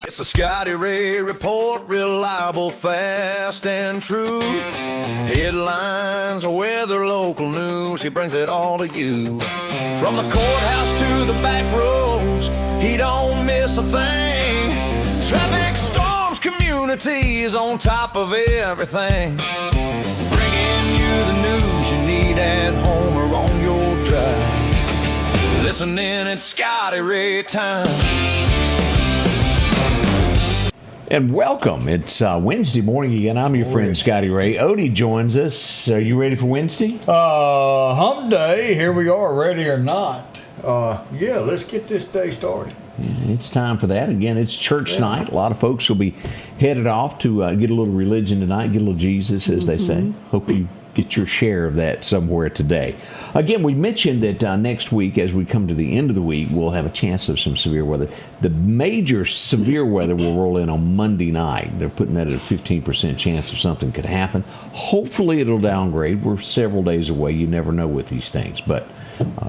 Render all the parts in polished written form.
It's the Scotty Ray Report, reliable, fast, and true. Headlines, weather, local news, he brings it all to you. From the courthouse to the back roads, he don't miss a thing. Traffic, storms, communities, on top of everything. Bringing you the news you need at home or on your drive. Listen in, it's Scotty Ray time. And welcome. It's Wednesday morning again. I'm your friend Scotty Ray. Odie joins us. Are you ready for Wednesday? Hump day. Here we are, ready or not. Yeah, let's get this day started. Yeah, it's time for that. Again, it's church night. A lot of folks will be headed off to get a little religion tonight, get a little Jesus, as they say. Hope you get your share of that somewhere today. Again, we mentioned that next week, as we come to the end of the week, we'll have a chance of some severe weather. The major severe weather will roll in on Monday night. They're putting that at a 15% chance of something could happen. Hopefully it'll downgrade. We're several days away. You never know with these things. But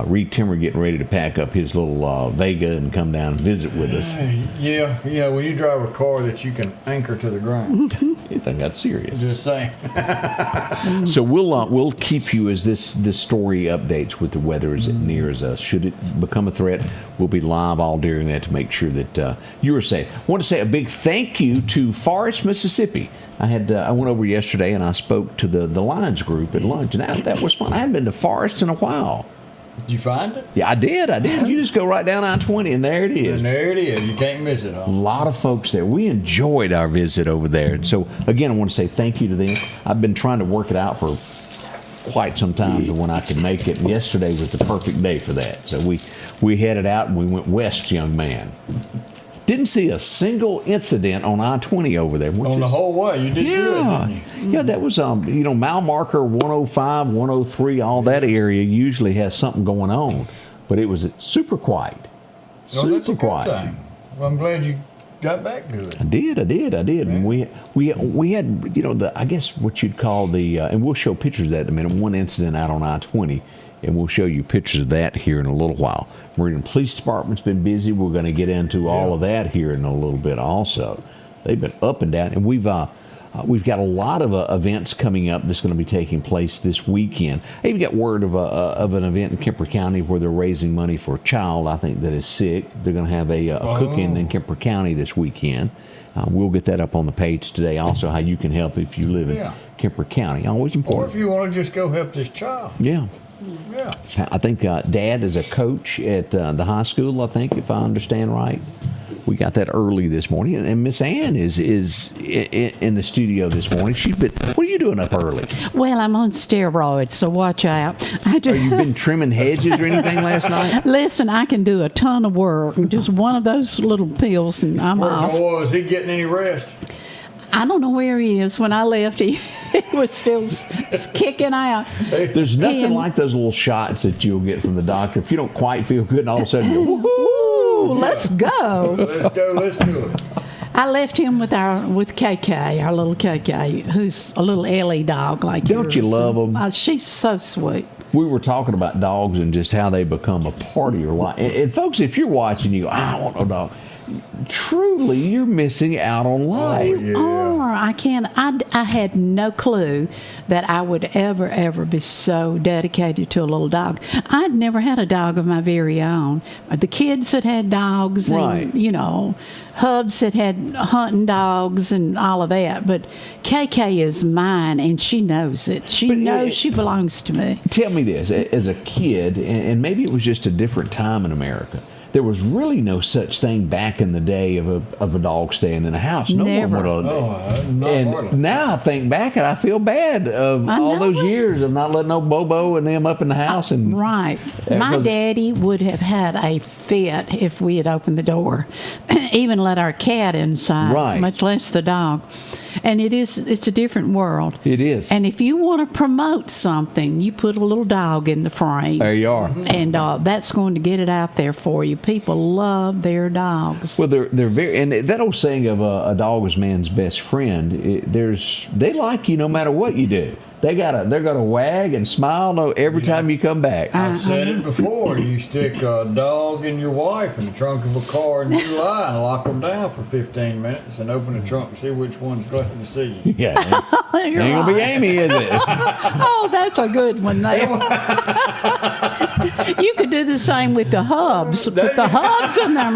Reed Timmer getting ready to pack up his little Vega and come down and visit with us. Yeah, you know, when you drive a car that you can anchor to the ground. It done got serious. Just saying. So we'll keep you as this story updates with the weather as it nears us. Should it become a threat, we'll be live all during that to make sure that you are safe. I want to say a big thank you to Forest, Mississippi. I went over yesterday and I spoke to the Lions group at lunch, and that was fun. I hadn't been to Forest in a while. Did you find it? Yeah, I did. You just go right down I-20 and there it is. And there it is. You can't miss it, huh? A lot of folks there. We enjoyed our visit over there. And so, again, I want to say thank you to them. I've been trying to work it out for quite some time to when I could make it. And yesterday was the perfect day for that. So we headed out and we went west, young man. Didn't see a single incident on I-20 over there. On the whole way, you did good, didn't you? Yeah, that was, mile marker 105, 103, all that area usually has something going on. But it was super quiet. That's a good thing. Well, I'm glad you got back good. I did. And we had, I guess what you'd call and we'll show pictures of that in a minute, one incident out on I-20. And we'll show you pictures of that here in a little while. Meridian Police Department's been busy. We're going to get into all of that here in a little bit also. They've been up and down. And we've got a lot of events coming up that's going to be taking place this weekend. I even got word of an event in Kemper County where they're raising money for a child, I think, that is sick. They're going to have a cook-in in Kemper County this weekend. We'll get that up on the page today also, how you can help if you live in Kemper County. Always important. Or if you want to just go help this child. Yeah. Yeah. I think Dad is a coach at the high school, I think, if I understand right. We got that early this morning. And Miss Ann is in the studio this morning. What are you doing up early? Well, I'm on steroids, so watch out. Have you been trimming hedges or anything last night? Listen, I can do a ton of work. Just one of those little pills and I'm off. Was he getting any rest? I don't know where he is. When I left, he was still kicking out. There's nothing like those little shots that you'll get from the doctor if you don't quite feel good and all of a sudden you go, woohoo! Let's go. Let's do it. I left him with KK, our little KK, who's a little Ellie dog like yours. Don't you love them? She's so sweet. We were talking about dogs and just how they become a part of your life. And folks, if you're watching, you go, I don't want no dog. Truly, you're missing out on life. Or I had no clue that I would ever be so dedicated to a little dog. I'd never had a dog of my very own. The kids had dogs, right. And Hubs had hunting dogs and all of that. But KK is mine, and she knows it. She knows she belongs to me. Tell me this: as a kid, and maybe it was just a different time in America. There was really no such thing back in the day of a dog staying in a house. Never. One would. And now I think back and I feel bad of all those years of not letting no Bobo and them up in the house. And right. My daddy would have had a fit if we had opened the door, even let our cat inside, much less the dog. And it's a different world. It is. And if you want to promote something, you put a little dog in the frame. There you are. And that's going to get it out there for you. People love their dogs. Well, they're very, and that old saying of a dog is man's best friend. They like you no matter what you do. they're gonna wag and smile every time you come back. I've said it before. You stick a dog and your wife in the trunk of a car in July and lock them down for 15 minutes and open the trunk and see which one's glad to see you. Yeah, ain't gonna be Amy, is it? Oh, that's a good one there. You could do the same with the hubs. Put the hubs in there.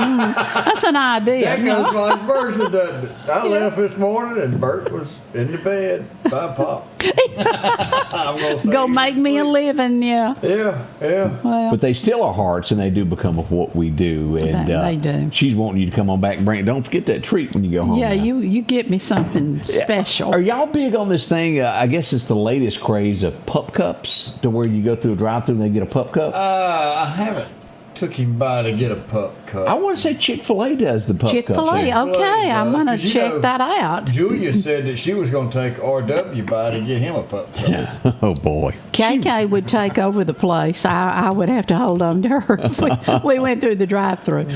That's an idea. That goes vice versa, doesn't it? I left this morning and Bert was in the bed by Pop. I'm gonna stay Go here make and me a sleep. living, yeah. Yeah. Well, But they still are hearts, and they do become of what we do. And They do. She's wanting you to come on back and bring. Don't forget that treat when you go home. yeah, now. you get me something special. Are y'all big on this thing? I guess it's the latest craze of pup cups, to where you go through a drive-through and they get a pup cup. I haven't took him by to get a pup cup. I want to say Chick-fil-A does the pup Chick-fil-A, cups. okay, I'm going to 'Cause you check know, that out. Julia said that she was going to take RW by to get him a pup cup. Oh boy. KK would take over the place. I would have to hold on to her if we went through the drive-through.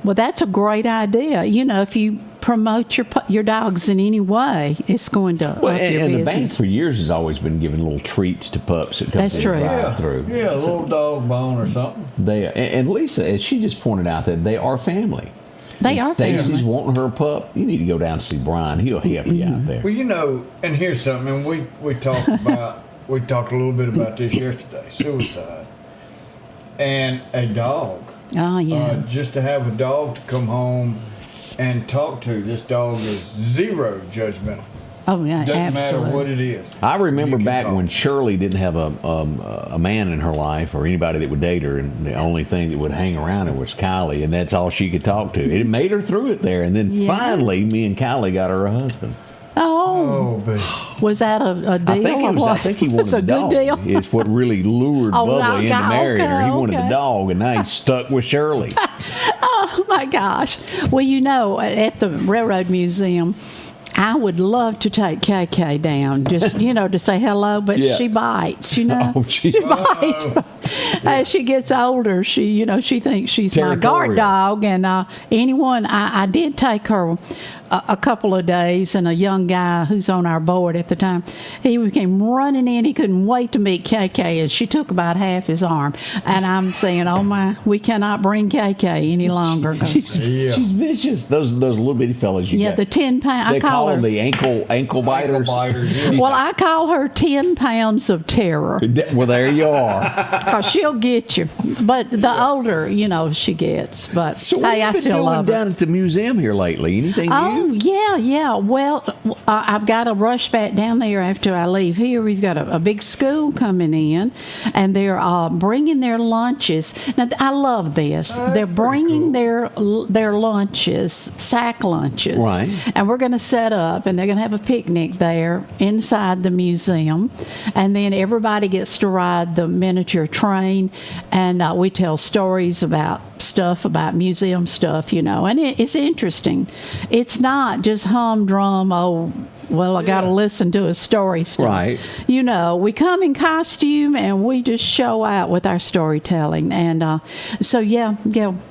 Well, that's a great idea. You know, if you promote your dogs in any way, it's going to Well, up your and the bank business. for years has always been giving little treats to pups that come That's through the true. drive-through. Yeah, a little dog bone or something. And Lisa, as she just pointed out, that they are family. They And are Stacy's family. wanting her pup. You need to go down and see Brian. He'll help you out there. Well, you know, and here's something. And we talked about we talked a little bit about this yesterday. Suicide and a dog. Oh, yeah. Just to have a dog to come home and talk to. This dog is zero judgmental. Oh, yeah, Doesn't absolutely. matter what it is. I remember You can back talk. when Shirley didn't have a man in her life or anybody that would date her, and the only thing that would hang around her was Kylie, and that's all she could talk to. It made her through it there, and then Yeah. finally, me and Kylie got her a husband. Oh, Oh, but was that a deal? I think or it was. what? I think he wanted It's a the good dog. deal. It's what really lured Oh, Bubba into okay, marrying her. He wanted okay. the dog, and now he's stuck with Shirley. Oh my gosh. Well, you know, at the Railroad Museum, I would love to take KK down, just, you know, to say hello, but Yeah. she bites, you know. Oh, she- She bites. As she gets older, she thinks she's my guard Territorial. dog. And I did take her a couple of days, and a young guy who's on our board at the time, he came running in. He couldn't wait to meet KK, and she took about half his arm. And I'm saying, oh my, we cannot bring KK any longer. Yeah. She's vicious. Those little bitty fellas you Yeah, got. the 10-pound. They I call her. them the ankle biters. ankle biters, yeah. Well, I call her 10 pounds of terror, Well, there you are. because she'll get you. But the older, you know, she gets. But So what hey, I have you been still doing love her. down at the museum here lately? Anything Oh, new? yeah. Well, I've got to rush back down there after I leave here. We've got a big school coming in, and they're bringing their lunches. Now, I love this. They're bringing their lunches, sack lunches. Right. And we're going to set up, and they're going to have a picnic there inside the museum. And then everybody gets to ride the miniature train, and we tell stories about museum stuff, you know. And it's interesting. It's not just humdrum, oh, well, I got to listen to a story stuff. Right. You know, we come in costume and we just show out with our storytelling. And so, yeah,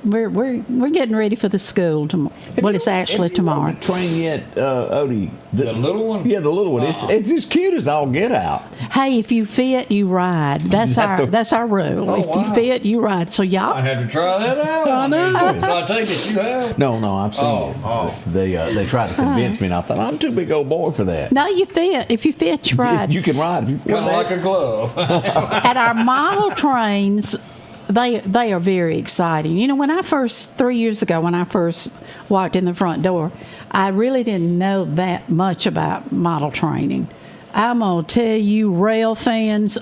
we're getting ready for the school tomorrow. Well, it's actually Have you tomorrow. rode the train yet, Odie? The little one? Yeah, the little one. It's as cute as all get out. Hey, if you fit, you ride. That's our rule. Oh, If you wow. fit, you ride. So I y'all, had to try that out. I know. So I take it you have. No, I've seen it. Oh. They tried to convince me, and I thought I'm too big old boy for that. no, you fit. If you fit, you ride. You can ride if you Kind of like a glove. At our model trains, they are very exciting. You know, 3 years ago, when I first walked in the front door, I really didn't know that much about model training. I'm gonna tell you, rail fans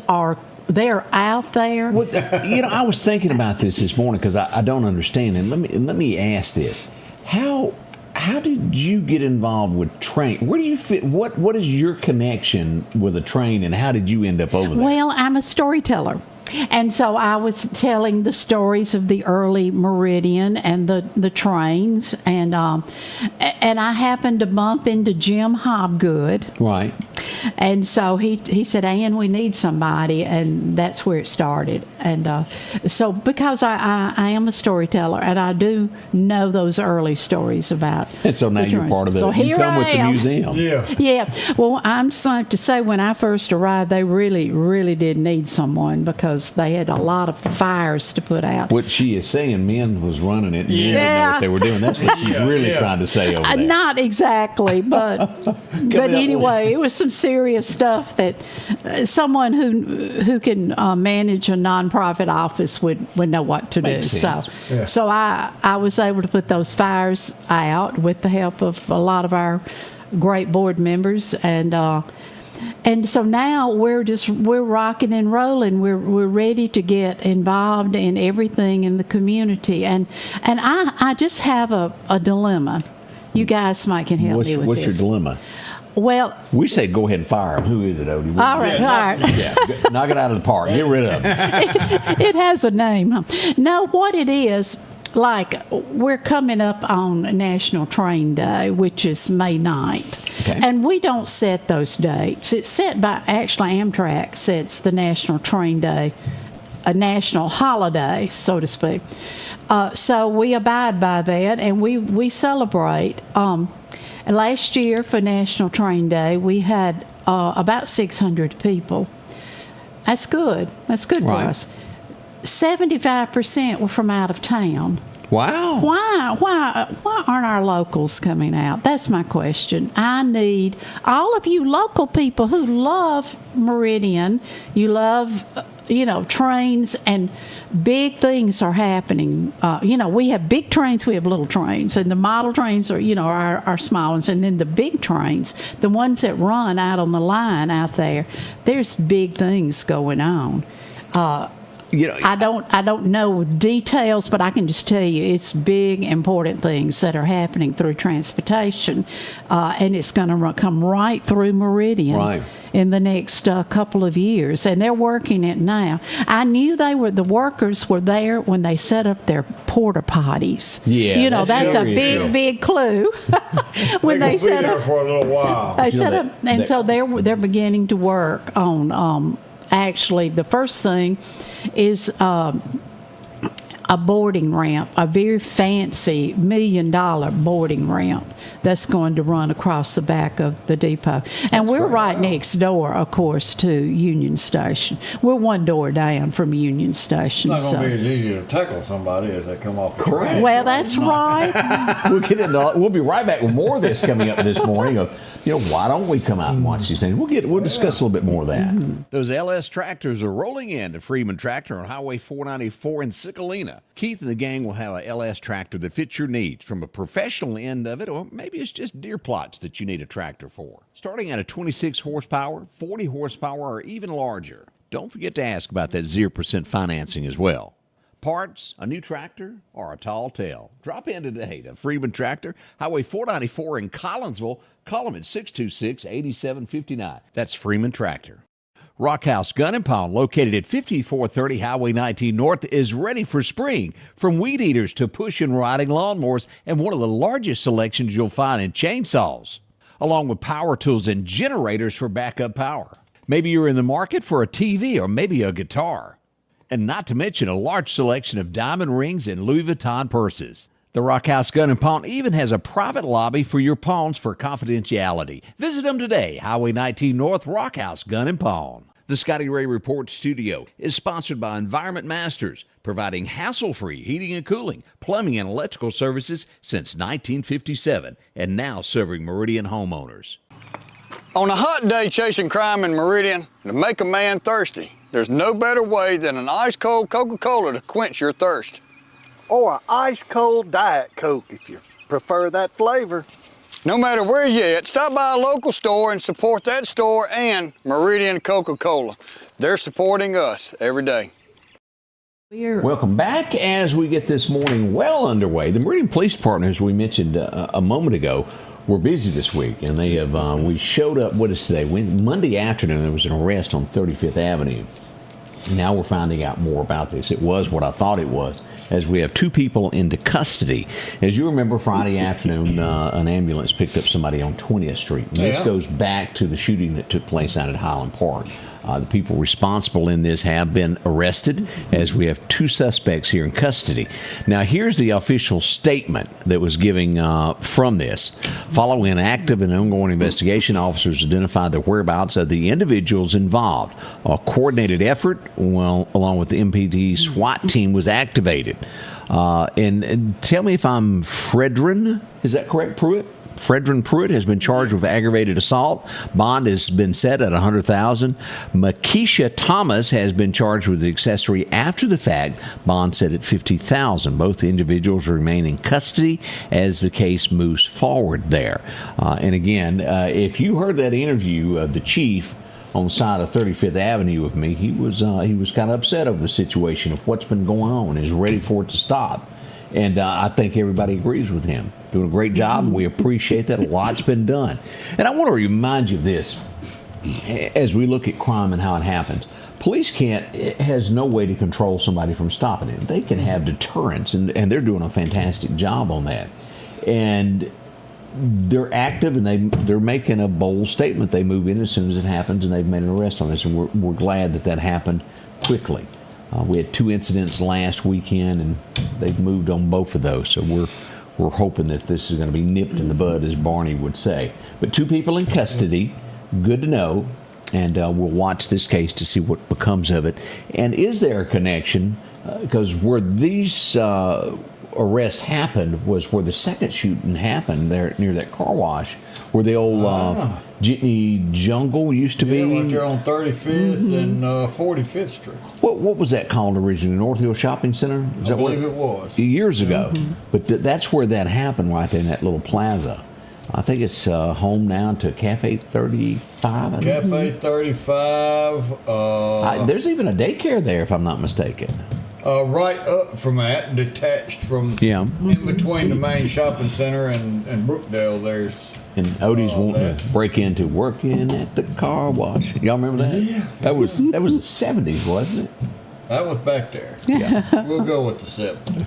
they're out there. You know, I was thinking about this morning because I don't understand, and let me ask this: How did you get involved with train? Where do you fit? What is your connection with a train, and how did you end up over there? Well, I'm a storyteller. And so I was telling the stories of the early Meridian and the trains, and I happened to bump into Jim Hobgood. Right. And so he said, Ann, we need somebody, and that's where it started. And so because I am a storyteller, and I do know those early stories about. And so now you're part of it. So you here come I with the am. museum. Yeah. Yeah. Well, I'm just going to have to say, when I first arrived, they really, really did need someone because they had a lot of fires to put out. What she is saying, men was running it, and men didn't know Yeah. what they were doing. That's what she's really Yeah. trying to say over there. Not exactly, but anyway, it was some serious stuff that someone who can manage a nonprofit office would know what to Makes do. sense. So, Yeah. so I was able to put those fires out with the help of a lot of our great board members, and so now we're rocking and rolling. We're ready to get involved in everything in the community, and I just have a dilemma. You guys might can help me with What's this. your dilemma? Well, We say go ahead and fire him. Who is it, Odie? all right, all right. Yeah, knock it out of the park. Get rid of him. It has a name. Huh? No, what it is, like, we're coming up on National Train Day, which is May 9th. Okay. And we don't set those dates. It's set by, actually, Amtrak sets the National Train Day, a national holiday, so to speak. So we abide by that, and we celebrate. Last year for National Train Day, we had about 600 people. That's good. That's good Right. for us. 75% were from out of town. Wow. Why aren't our locals coming out? That's my question. I need all of you local people who love Meridian. You love, trains, and big things are happening. We have big trains, we have little trains, and the model trains are, our small ones, and then the big trains, the ones that run out on the line out there. There's big things going on. I don't know details, but I can just tell you it's big, important things that are happening through transportation, and it's going to come right through Meridian Right. in the next couple of years, and they're working it now. I knew the workers were there when they set up their porta potties. Yeah, that's a very big, true. big clue. When they They're set gonna be up, there for a little while. they You know set that- up, and that- so they're beginning to work on. Actually, the first thing is a boarding ramp, a very fancy $1 million boarding ramp that's going to run across the back of the depot. And we're right next door, of course, to Union Station. We're one door down from Union Station. It's not going to So. be as easy to tackle somebody as they come off the Correct. train. Well, that's right. We'll be right back with more of this coming up this morning. Why don't we come out and watch these things? We'll discuss a little bit more of that. Those LS tractors are rolling in to Freeman Tractor on Highway 494 in Cicalina. Keith and the gang will have a LS tractor that fits your needs, from a professional end of it, or maybe it's just deer plots that you need a tractor for. Starting at a 26 horsepower, 40 horsepower, or even larger. Don't forget to ask about that 0% financing as well. Parts, a new tractor, or a tall tale. Drop in today to Freeman Tractor, Highway 494 in Collinsville. Call them at 626-8759. That's Freeman Tractor. Rockhouse Gun and Pawn, located at 5430 Highway 19 North, is ready for spring. From weed eaters to push and riding lawnmowers, and one of the largest selections you'll find in chainsaws, along with power tools and generators for backup power. Maybe you're in the market for a TV or maybe a guitar. And not to mention a large selection of diamond rings and Louis Vuitton purses. The Rockhouse Gun and Pawn even has a private lobby for your pawns for confidentiality. Visit them today, Highway 19 North, Rockhouse Gun and Pawn. The Scotty Ray Report studio is sponsored by Environment Masters, providing hassle-free heating and cooling, plumbing, and electrical services since 1957, and now serving Meridian homeowners. On a hot day chasing crime in Meridian, to make a man thirsty, there's no better way than an ice-cold Coca-Cola to quench your thirst. Or an ice-cold Diet Coke if you prefer that flavor. No matter where you're at, stop by a local store and support that store and Meridian Coca-Cola. They're supporting us every day. Welcome back as we get this morning well underway. The Meridian Police Department, as we mentioned a moment ago, we're busy this week, and they have. We showed up. What is today? Monday afternoon, there was an arrest on 35th Avenue, Now we're finding out more about this. It was what I thought it was, as we have 2 people into custody. As you remember, Friday afternoon, an ambulance picked up somebody on 20th Street. And this goes back to the shooting that took place out at Highland Park. The people responsible in this have been arrested, as we have 2 suspects here in custody. Now, here's the official statement that was given from this. Following an active and ongoing investigation, officers identified the whereabouts of the individuals involved. A coordinated effort, along with the MPD SWAT team, was activated. And tell me if I'm Fredrin, is that correct, Pruitt? Fredrin Pruitt has been charged with aggravated assault. Bond has been set at $100,000. Makisha Thomas has been charged with accessory after the fact. Bond set at $50,000. Both individuals remain in custody as the case moves forward there. And again, if you heard that interview of the chief on the side of 35th Avenue with me, he was kind of upset over the situation of what's been going on. He's ready for it to stop. And I think everybody agrees with him. Doing a great job, and we appreciate that. A lot's been done. And I want to remind you of this as we look at crime and how it happens. Police has no way to control somebody from stopping it. They can have deterrence, and they're doing a fantastic job on that. And they're active, and they're making a bold statement. They move in as soon as it happens, and they've made an arrest on this, and we're glad that happened quickly. We had 2 incidents last weekend, and they've moved on both of those. So we're hoping that this is going to be nipped in the bud, as Barney would say. But 2 people in custody, good to know, and we'll watch this case to see what becomes of it. And is there a connection? Because where these arrests happened was where the second shooting happened there near that car wash, where the old Jitney Jungle used to be. Yeah, right there on 35th and 45th Street. What was that called originally? North Hill Shopping Center? Is I believe it was. Years ago. But that's where that happened, right there in that little plaza. I think it's home now to Cafe 35. Cafe 35. There's even a daycare there, if I'm not mistaken. Right up from that, detached from in between the main shopping center and Brookdale, there's. And Odie's wanting to break into working at the car wash. Y'all remember that? Yeah. That was the 70s, wasn't it? That was back there. Yeah. We'll go with the 70s.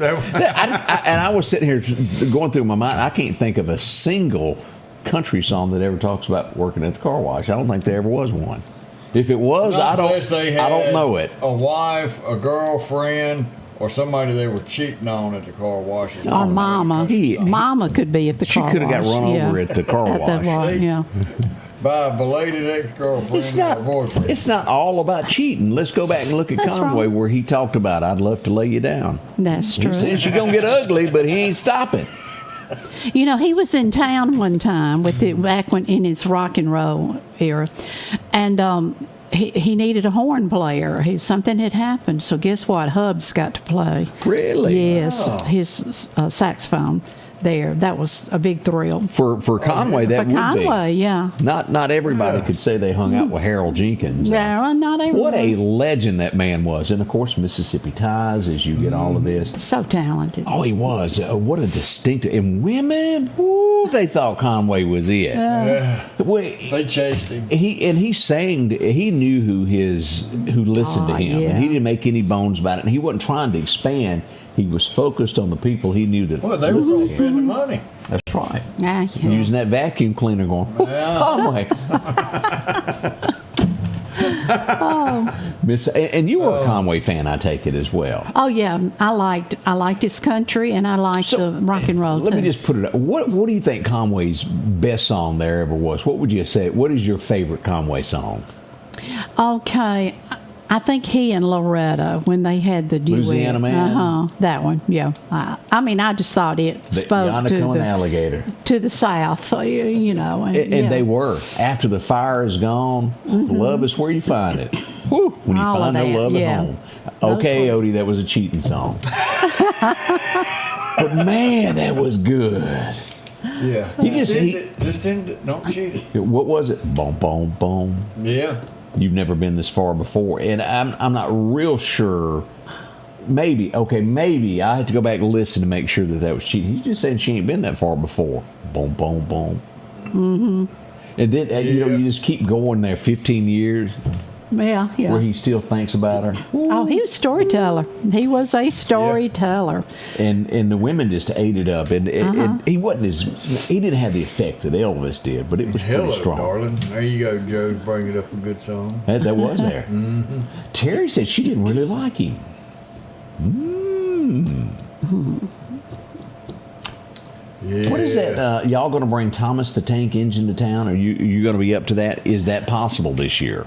And I was sitting here going through my mind. I can't think of a single country song that ever talks about working at the car wash. I don't think there ever was one. If it was, I don't know it. A wife, a girlfriend, or somebody they were cheating on at the car wash. Or mama. Mama could be at the car wash. She could have got run over at the car wash. By a belated ex-girlfriend or boyfriend. It's not all about cheating. Let's go back and look at Conway, where he talked about, I'd love to lay you down. That's true. He says she's going to get ugly, but he ain't stopping. You know, he was in town one time back when in his rock and roll era, and he needed a horn player. Something had happened, so guess what? Hubs got to play. Really? Yes, his saxophone. There, that was a big thrill for Conway. That would Conway, be. Yeah. Not everybody could say they hung out with Harold Jenkins. Yeah, not everybody. What a legend that man was, and of course Mississippi Ties. As you get all of this, so talented. Oh, he was. What a distinctive. And women, woo, they thought Conway was it. They chased him. He sang. He knew who listened to him, and he didn't make any bones about it. And he wasn't trying to expand. He was focused on the people he knew that. Well, they were going to spend the money. That's right. Yeah. Using that vacuum cleaner, going Conway. Miss, and you were a Conway fan, I take it as well. Oh yeah, I liked his country, and I liked the rock and roll. Let me just put it up. What do you think Conway's best song there ever was? What would you say? What is your favorite Conway song? Okay. I think he and Loretta, when they had the duet. Louisiana Man? That one, yeah. I mean, I just thought it spoke to the South, you know. And they were. After the fire is gone, love is where you find it. Woo, when you find no love at home. Okay, Odie, that was a cheating song. But man, that was good. Yeah. Don't cheat it. What was it? Boom, boom, boom. Yeah. You've never been this far before, and I'm not real sure. Maybe I had to go back and listen to make sure that was cheating. He's just saying she ain't been that far before. Boom, boom, boom. Mm-hmm. And then you just keep going there. 15 years. Yeah, yeah. where he still thinks about her. Oh, he was a storyteller. He was a storyteller. And the women just ate it up. And he wasn't he didn't have the effect that Elvis did, but it was Hello, pretty strong. darling. There you go, Joe's bringing up a good song. That was there. Terry said she didn't really like him. Yeah. What is that? Y'all going to bring Thomas the Tank Engine to town? Are you going to be up to that? Is that possible this year?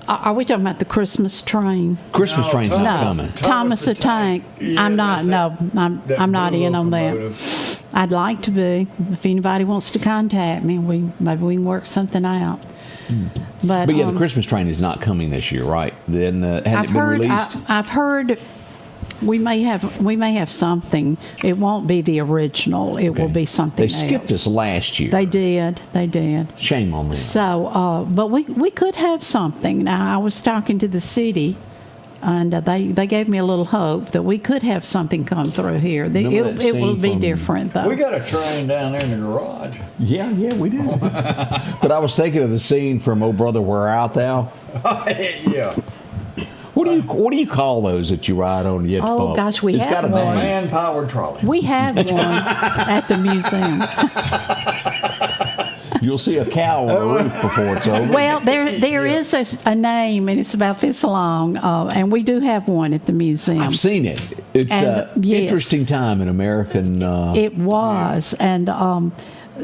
Are we talking about the Christmas train? Christmas No, train's not No, coming. Thomas the Tank. Yeah, I'm not. that's No, I'm not blue in on that. locomotive. I'd like to be. If anybody wants to contact me, maybe we can work something out. But yeah, the Christmas train is not coming this year, right? Then hasn't it been released? I've heard we may have something. It won't be the original. It will be something They else. skipped this last year. They did. Shame on them. So, but we could have something. Now, I was talking to the city, and they gave me a little hope that we could have something come through here. Remember that It will scene be from- different, though. We got a train down there in the garage. Yeah, we do. But I was thinking of the scene from "Oh Brother, Where Art Thou?" Yeah. What do you call those that you ride on? You have to Oh, pump? gosh, we It's have got a one. name. Man-powered trolley. We have one at the museum. You'll see a cow on a roof before it's over. Well, there is a name, and it's about this long, and we do have one at the museum. I've seen it. It's And, an yes. interesting time in American. It was, and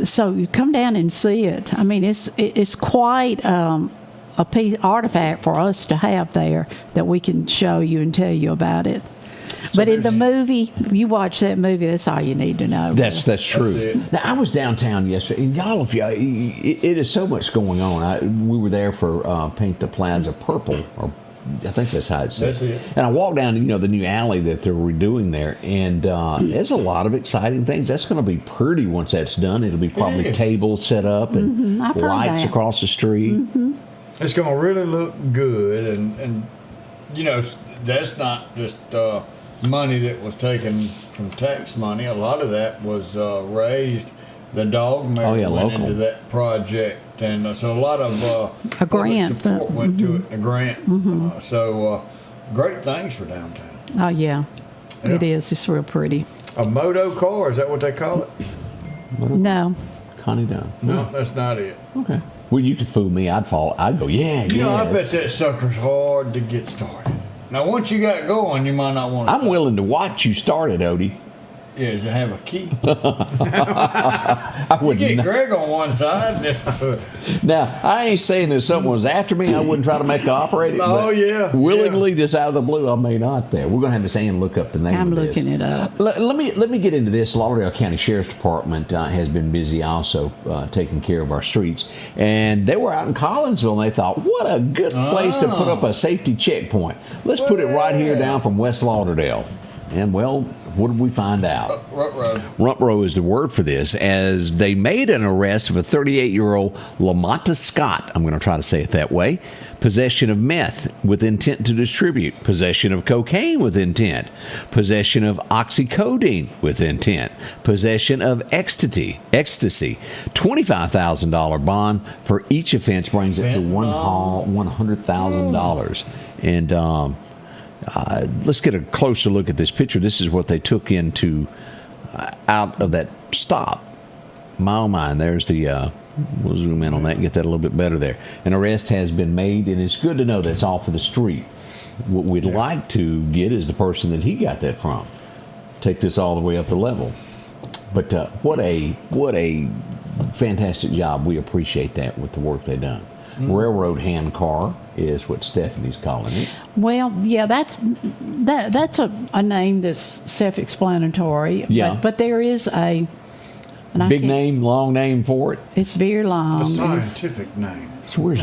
so you come down and see it. I mean, it's quite a piece artifact for us to have there that we can show you and tell you about it. But in the movie, you watch that movie, that's all you need to know. That's true. it. Now I was downtown yesterday, and y'all, it is so much going on. We were there for Paint the Plaza Purple, or I think that's how it's said. That's it. And I walked down, the new alley that they're redoing there, and there's a lot of exciting things. That's going to be pretty once that's done. It'll be probably is. tables set up and I've heard lights that. across the street. It's going to really look good, and that's not just money that was taken from tax money. A lot of that was raised. The dog merit went local. into that project, and so a lot of A grant, public support went to it. A grant. Great things for downtown. Oh yeah, Yeah. it is. It's real pretty. A moto car, is that what they call it? No, Connie Dunn. No, that's not it. Okay. Well, you could fool me. I'd fall. I'd go, yeah. I bet that's- that sucker's hard to get started. Now, once you got going, you might not want to. I'm willing to watch you start it, Odie. Yeah, does it have a key? I would Get not. Greg on one side. Now, I ain't saying that something was after me. I wouldn't try to make it operate it. Oh, but yeah, willingly, just out of the blue, I may not. There, we're going to have Miss Ann look up the name. I'm of this. looking it up. Let me get into this. Lauderdale County Sheriff's Department has been busy also taking care of our streets, and they were out in Collinsville, and they thought, what a good place to put up a safety checkpoint. Let's put it right here down from West Lauderdale. And well, what did we find out? Rump row is the word for this, as they made an arrest of a 38-year-old Lamonta Scott. I'm going to try to say it that way. Possession of meth with intent to distribute. Possession of cocaine with intent. Possession of oxycodone with intent. Possession of ecstasy. $25,000 bond for each offense brings it to $100,000. And let's get a closer look at this picture. This is what they took into out of that stop. My oh my, and there's the we'll zoom in on that and get that a little bit better there. An arrest has been made, and it's good to know that's off of the street. What we'd like to get is the person that he got that from. Take this all the way up the level. But what a fantastic job. We appreciate that with the work they've done. Railroad hand car is what Stephanie's calling it. Well, yeah, that's a name that's self-explanatory. Yeah. But there is a and I Big can't- name, long name for it. It's very long. A It's scientific name. So where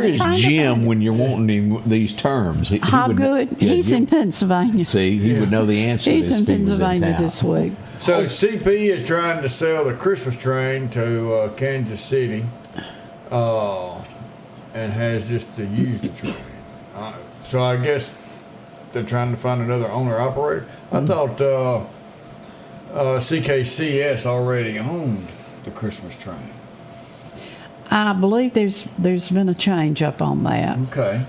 is Jim when you're wanting him these terms? He would know- Hobgood. Yeah, He's Jim- in Pennsylvania. See, he would know the answer. He's to this in if he was Pennsylvania town. this week. So CP is trying to sell the Christmas train to Kansas City, and has just to use the train. So I guess they're trying to find another owner operator. I thought CKCS already owned the Christmas train. I believe there's been a change up on that. Okay.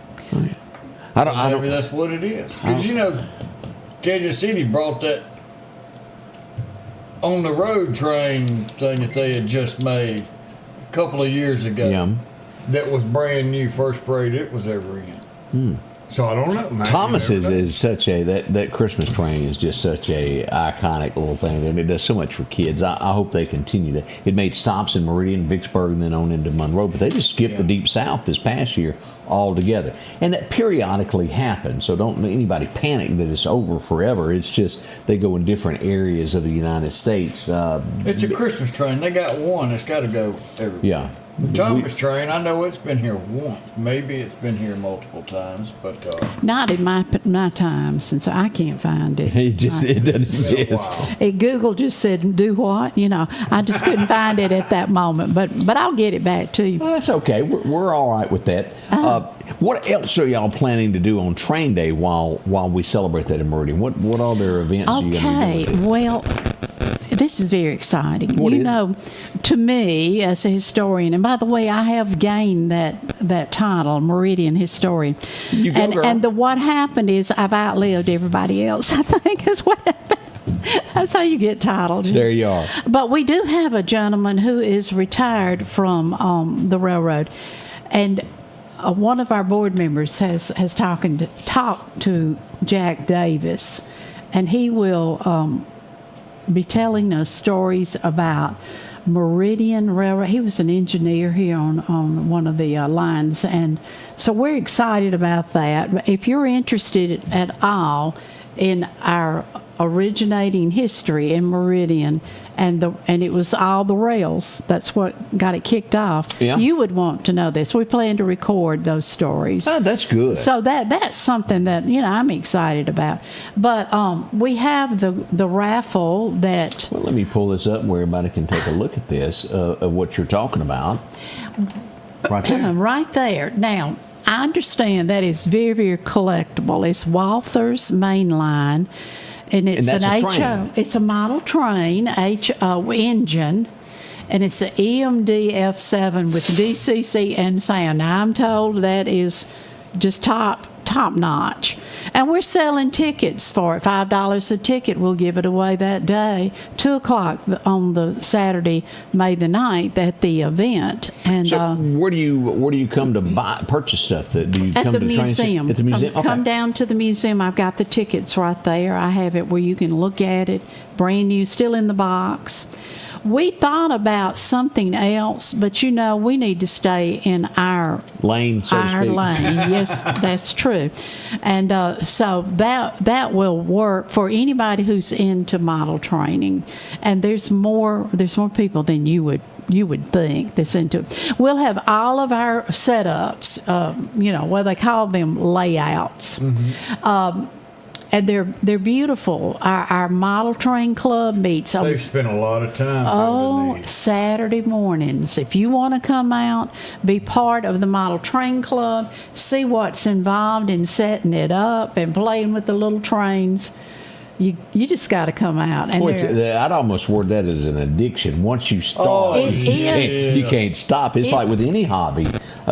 I don't. Maybe that's what it is. Because, you know, Kansas City brought that on the road train thing that they had just made a couple of years ago. Yeah. That was brand new, first parade it was ever in. So I don't know. Maybe Thomas you never know. is such a that Christmas train is just such a iconic little thing, and it does so much for kids. I hope they continue that. It made stops in Meridian, Vicksburg, and then on into Monroe, but they just skipped the Deep South this past year altogether, and that periodically happens. So don't anybody panic that it's over forever. It's just they go in different areas of the United States. It's a Christmas train. They got one. It's got to go everywhere. Yeah. The Thomas train, I know it's been here once. Maybe it's been here multiple times, but Not in my time, since I can't find it. It doesn't it's been a exist. while. Google just said, "Do what?" You know, I just couldn't find it at that moment. But I'll get it back to you. Well, that's okay. We're all right with that. What else are y'all planning to do on Train Day while we celebrate that in Meridian? What other events are you going to Okay, be doing? well, this is very exciting. What you is? know, to me as a historian, and by the way, I have gained that title, Meridian Historian. You go, girl. And what happened is I've outlived everybody else. I think is what happened. That's how you get titled. There you are. But we do have a gentleman who is retired from the railroad, and one of our board members has talked to Jack Davis, and he will be telling us stories about Meridian Railroad. He was an engineer here on one of the lines, and so we're excited about that. If you're interested at all in our originating history in Meridian, and it was all the rails, that's what got it kicked off. Yeah. You would want to know this. We plan to record those stories. Oh, that's good. So that's something that I'm excited about. But we have the raffle that Well, let me pull this up where everybody can take a look at this of what you're talking about. Right there. right there. Now, I understand that is very, very collectible. It's Walther's Main Line, and it's And that's an a train. It's a model train, HO engine, and it's an EMD F7 with DCC and sound. Now, I'm told that is just top notch. And we're selling tickets for it. $5 a ticket. We'll give it away that day, 2 o'clock on the Saturday, May the 9th at the event. And So where do you come to purchase stuff? Do you at come the to the train station? museum. At the museum? Okay. Come down to the museum. I've got the tickets right there. I have it where you can look at it, brand new, still in the box. We thought about something else, but we need to stay in our Lane, so to our speak. lane. Yes, that's true. And so that will work for anybody who's into model training. And there's more people than you would think that's into it. We'll have all of our setups, what they call them layouts. And they're beautiful. Our model train club meets on They spent a lot of time building these. Saturday mornings. If you want to come out, be part of the model train club, see what's involved in setting it up and playing with the little trains, you just got to come out. And Boy, they're- I'd almost word that as an addiction. Once you start, Oh, It is. you can't stop. It's like with any hobby.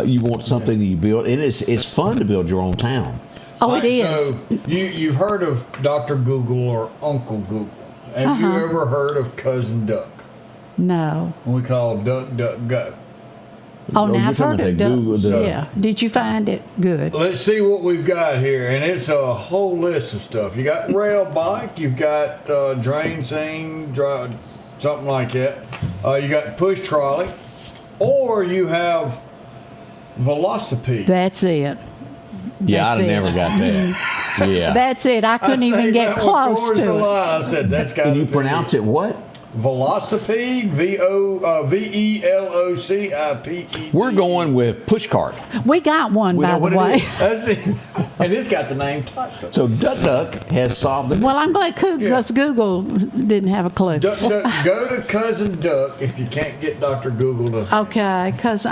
You want something that you build, and it's fun to build your own town. oh, it is. So you've heard of Dr. Google or Uncle Google. Have you ever heard of Cousin Duck? No. We call Duck, Duck, Go. Oh, you're now I've talking heard of about Google, Duck. Yeah. Did you find it? Good. Let's see what we've got here, and it's a whole list of stuff. You got rail bike, you've got drain scene, something like that. You got push trolley, or you have velocipede. That's it. Yeah, That's I'd it. have never got that. Yeah. That's it. I couldn't even saved get that one close towards to the it. line. I said that's got. Can you pronounce it what? Velocipede? VELOCIPED. We're going with push cart. We got one, We by know the what it way. is. That's it. And it's got the name typed up. So Duck Duck has solved the. Well, I'm glad because Google didn't have a clue. Duck, Duck, go to Cousin Duck if you can't get Dr. Google to. Okay, because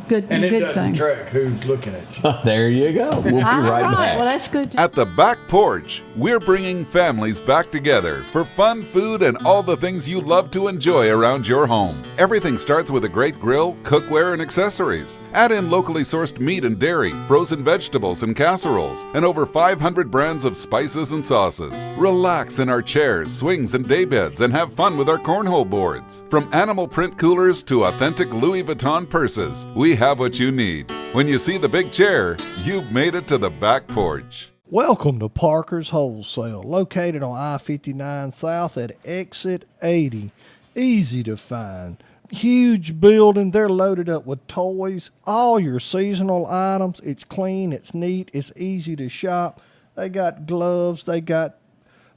good And it good doesn't thing. track who's looking at you. There you go. We'll be All right back. Well, that's good. At the Back Porch, we're bringing families back together for fun, food, and all the things you love to enjoy around your home. Everything starts with a great grill, cookware, and accessories. Add in locally sourced meat and dairy, frozen vegetables and casseroles, and over 500 brands of spices and sauces. Relax in our chairs, swings, and daybeds and have fun with our cornhole boards. From animal print coolers to authentic Louis Vuitton purses, we have what you need. When you see the big chair, you've made it to the back porch. Welcome to Parker's Wholesale, located on I-59 South at Exit 80. Easy to find. Huge building. They're loaded up with toys, all your seasonal items. It's clean, it's neat, it's easy to shop. They got gloves, they got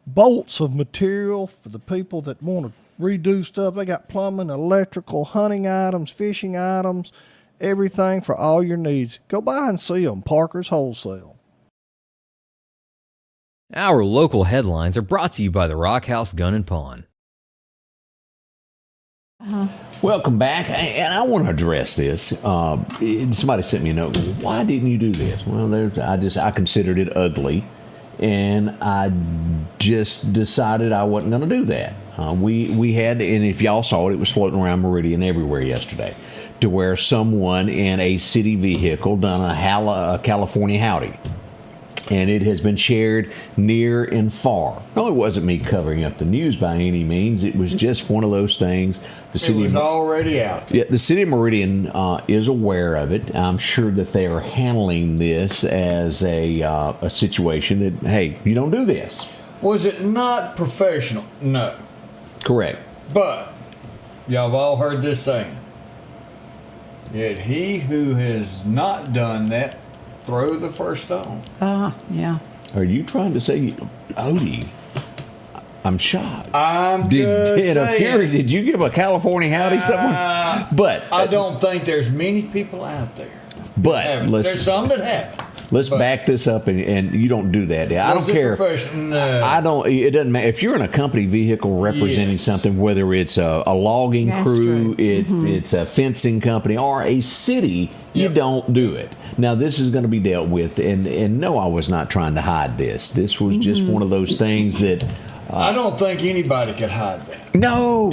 bolts of material for the people that want to redo stuff. They got plumbing, electrical, hunting items, fishing items, everything for all your needs. Go by and see them, Parker's Wholesale. Our local headlines are brought to you by the Rock House Gun and Pawn. Welcome back, and I want to address this. Somebody sent me a note. Why didn't you do this? Well, I considered it ugly, and I just decided I wasn't going to do that. We had, and if y'all saw it, it was floating around Meridian everywhere yesterday, to where someone in a city vehicle done a California howdy. And it has been shared near and far. No, it wasn't me covering up the news by any means. It was just one of those things. It was already out. Yeah, the city of Meridian is aware of it. I'm sure that they are handling this as a situation that, hey, you don't do this. Was it not professional? No. Correct. But y'all have all heard this saying. Yet he who has not done that, throw the first stone. Yeah. Are you trying to say, Odie? I'm shocked. I'm just saying. Did you give a California howdy somewhere? But I don't think there's many people out there. But There's some that haven't. Let's back this up, and you don't do that. I don't care. No. I don't. It doesn't matter if you're in a company vehicle representing something, whether it's a logging crew, it's a fencing company, or a city. You don't do it. Now this is going to be dealt with, and no, I was not trying to hide this. This was just one of those things that I don't think anybody could hide that. No.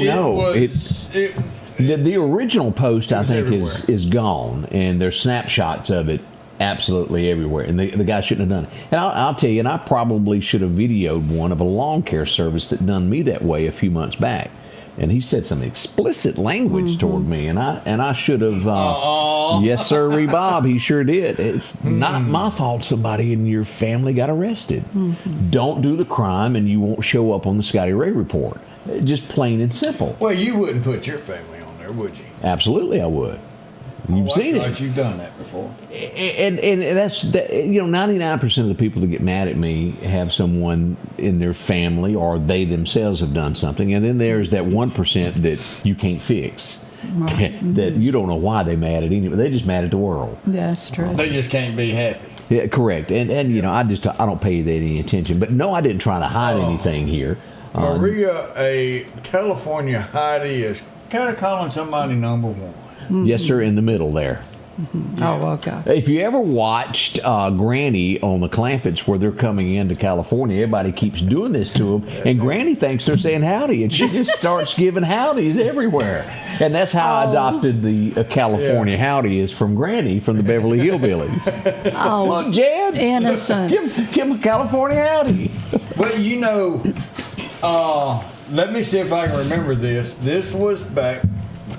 The original post I think everywhere. is gone, and there's snapshots of it absolutely everywhere, and the guy shouldn't have done it. And I'll tell you, and I probably should have videoed one of a lawn care service that done me that way a few months back, and he said some explicit language toward me, and I should have. Yes, sir, Bob. He sure did. It's not my fault somebody in your family got arrested. Don't do the crime, and you won't show up on the Scotty Ray Report. Just plain and simple. Well, you wouldn't put your family on there, would you? Absolutely, I would. You've seen it. You've done that before. And that's 99% of the people that get mad at me have someone in their family or they themselves have done something, and then there's that 1% that you can't fix. Right. That you don't know why they mad at anyone. They just mad at the world. That's true. They just can't be happy. Yeah, correct. And I don't pay that any attention. But no, I didn't try to hide anything here. Maria, a California hottie is kind of calling somebody number one. Yes, sir, in the middle there. Oh, okay. If you ever watched Granny on the Clampets where they're coming into California, everybody keeps doing this to them, and Granny thinks they're saying howdy, and she just starts giving howdies everywhere. And that's how I adopted the California howdy is from Granny from the Beverly Hillbillies. Oh, look, Jed, innocence. Give him a California howdy. Well, let me see if I can remember this. This was back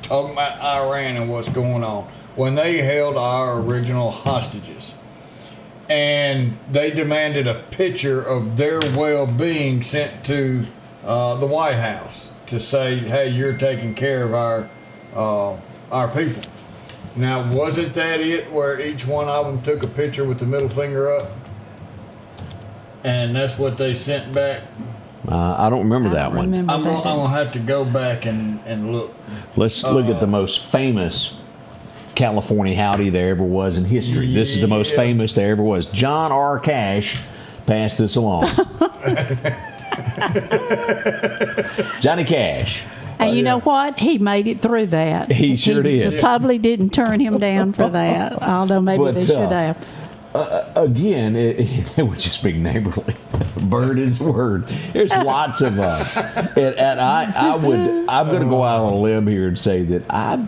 talking about Iran and what's going on when they held our original hostages, and they demanded a picture of their well-being sent to the White House to say, "Hey, you're taking care of our people." Now, wasn't that it? Where each one of them took a picture with the middle finger up, and that's what they sent back. I don't remember that one. I'm gonna have to go back and look. Let's look at the most famous California howdy there ever was in history. This is the most famous there ever was. John R. Cash passed this along. Johnny Cash. And you know what? He made it through that. He sure did. The public didn't turn him down for that, although maybe they should have. Again, it would just be neighborly. Bird is the word. There's lots of and I'm going to go out on a limb here and say that I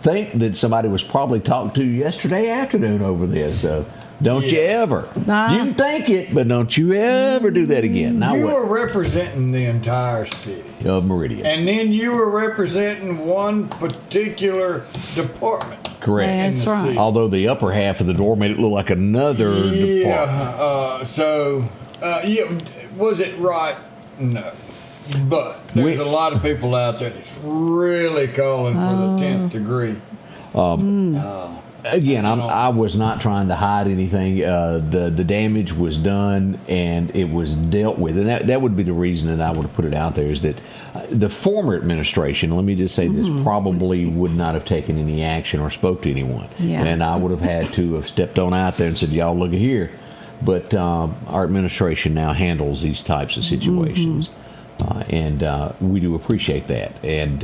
think that somebody was probably talked to yesterday afternoon over this. Don't you ever. You can think it, but don't you ever do that again. Now You what? were representing the entire city. Of Meridian. And then you were representing one particular department. Correct. That's right. city. Although the upper half of the door made it look like another department. Was it right? No. But there's a lot of people out there that's really calling for the 10th degree. Again, I was not trying to hide anything. The damage was done and it was dealt with, and that would be the reason that I would have put it out there is that the former administration, let me just say this, probably would not have taken any action or spoke to anyone, and I would have had to have stepped on out there and said, "Y'all look at here." But our administration now handles these types of situations, and we do appreciate that. And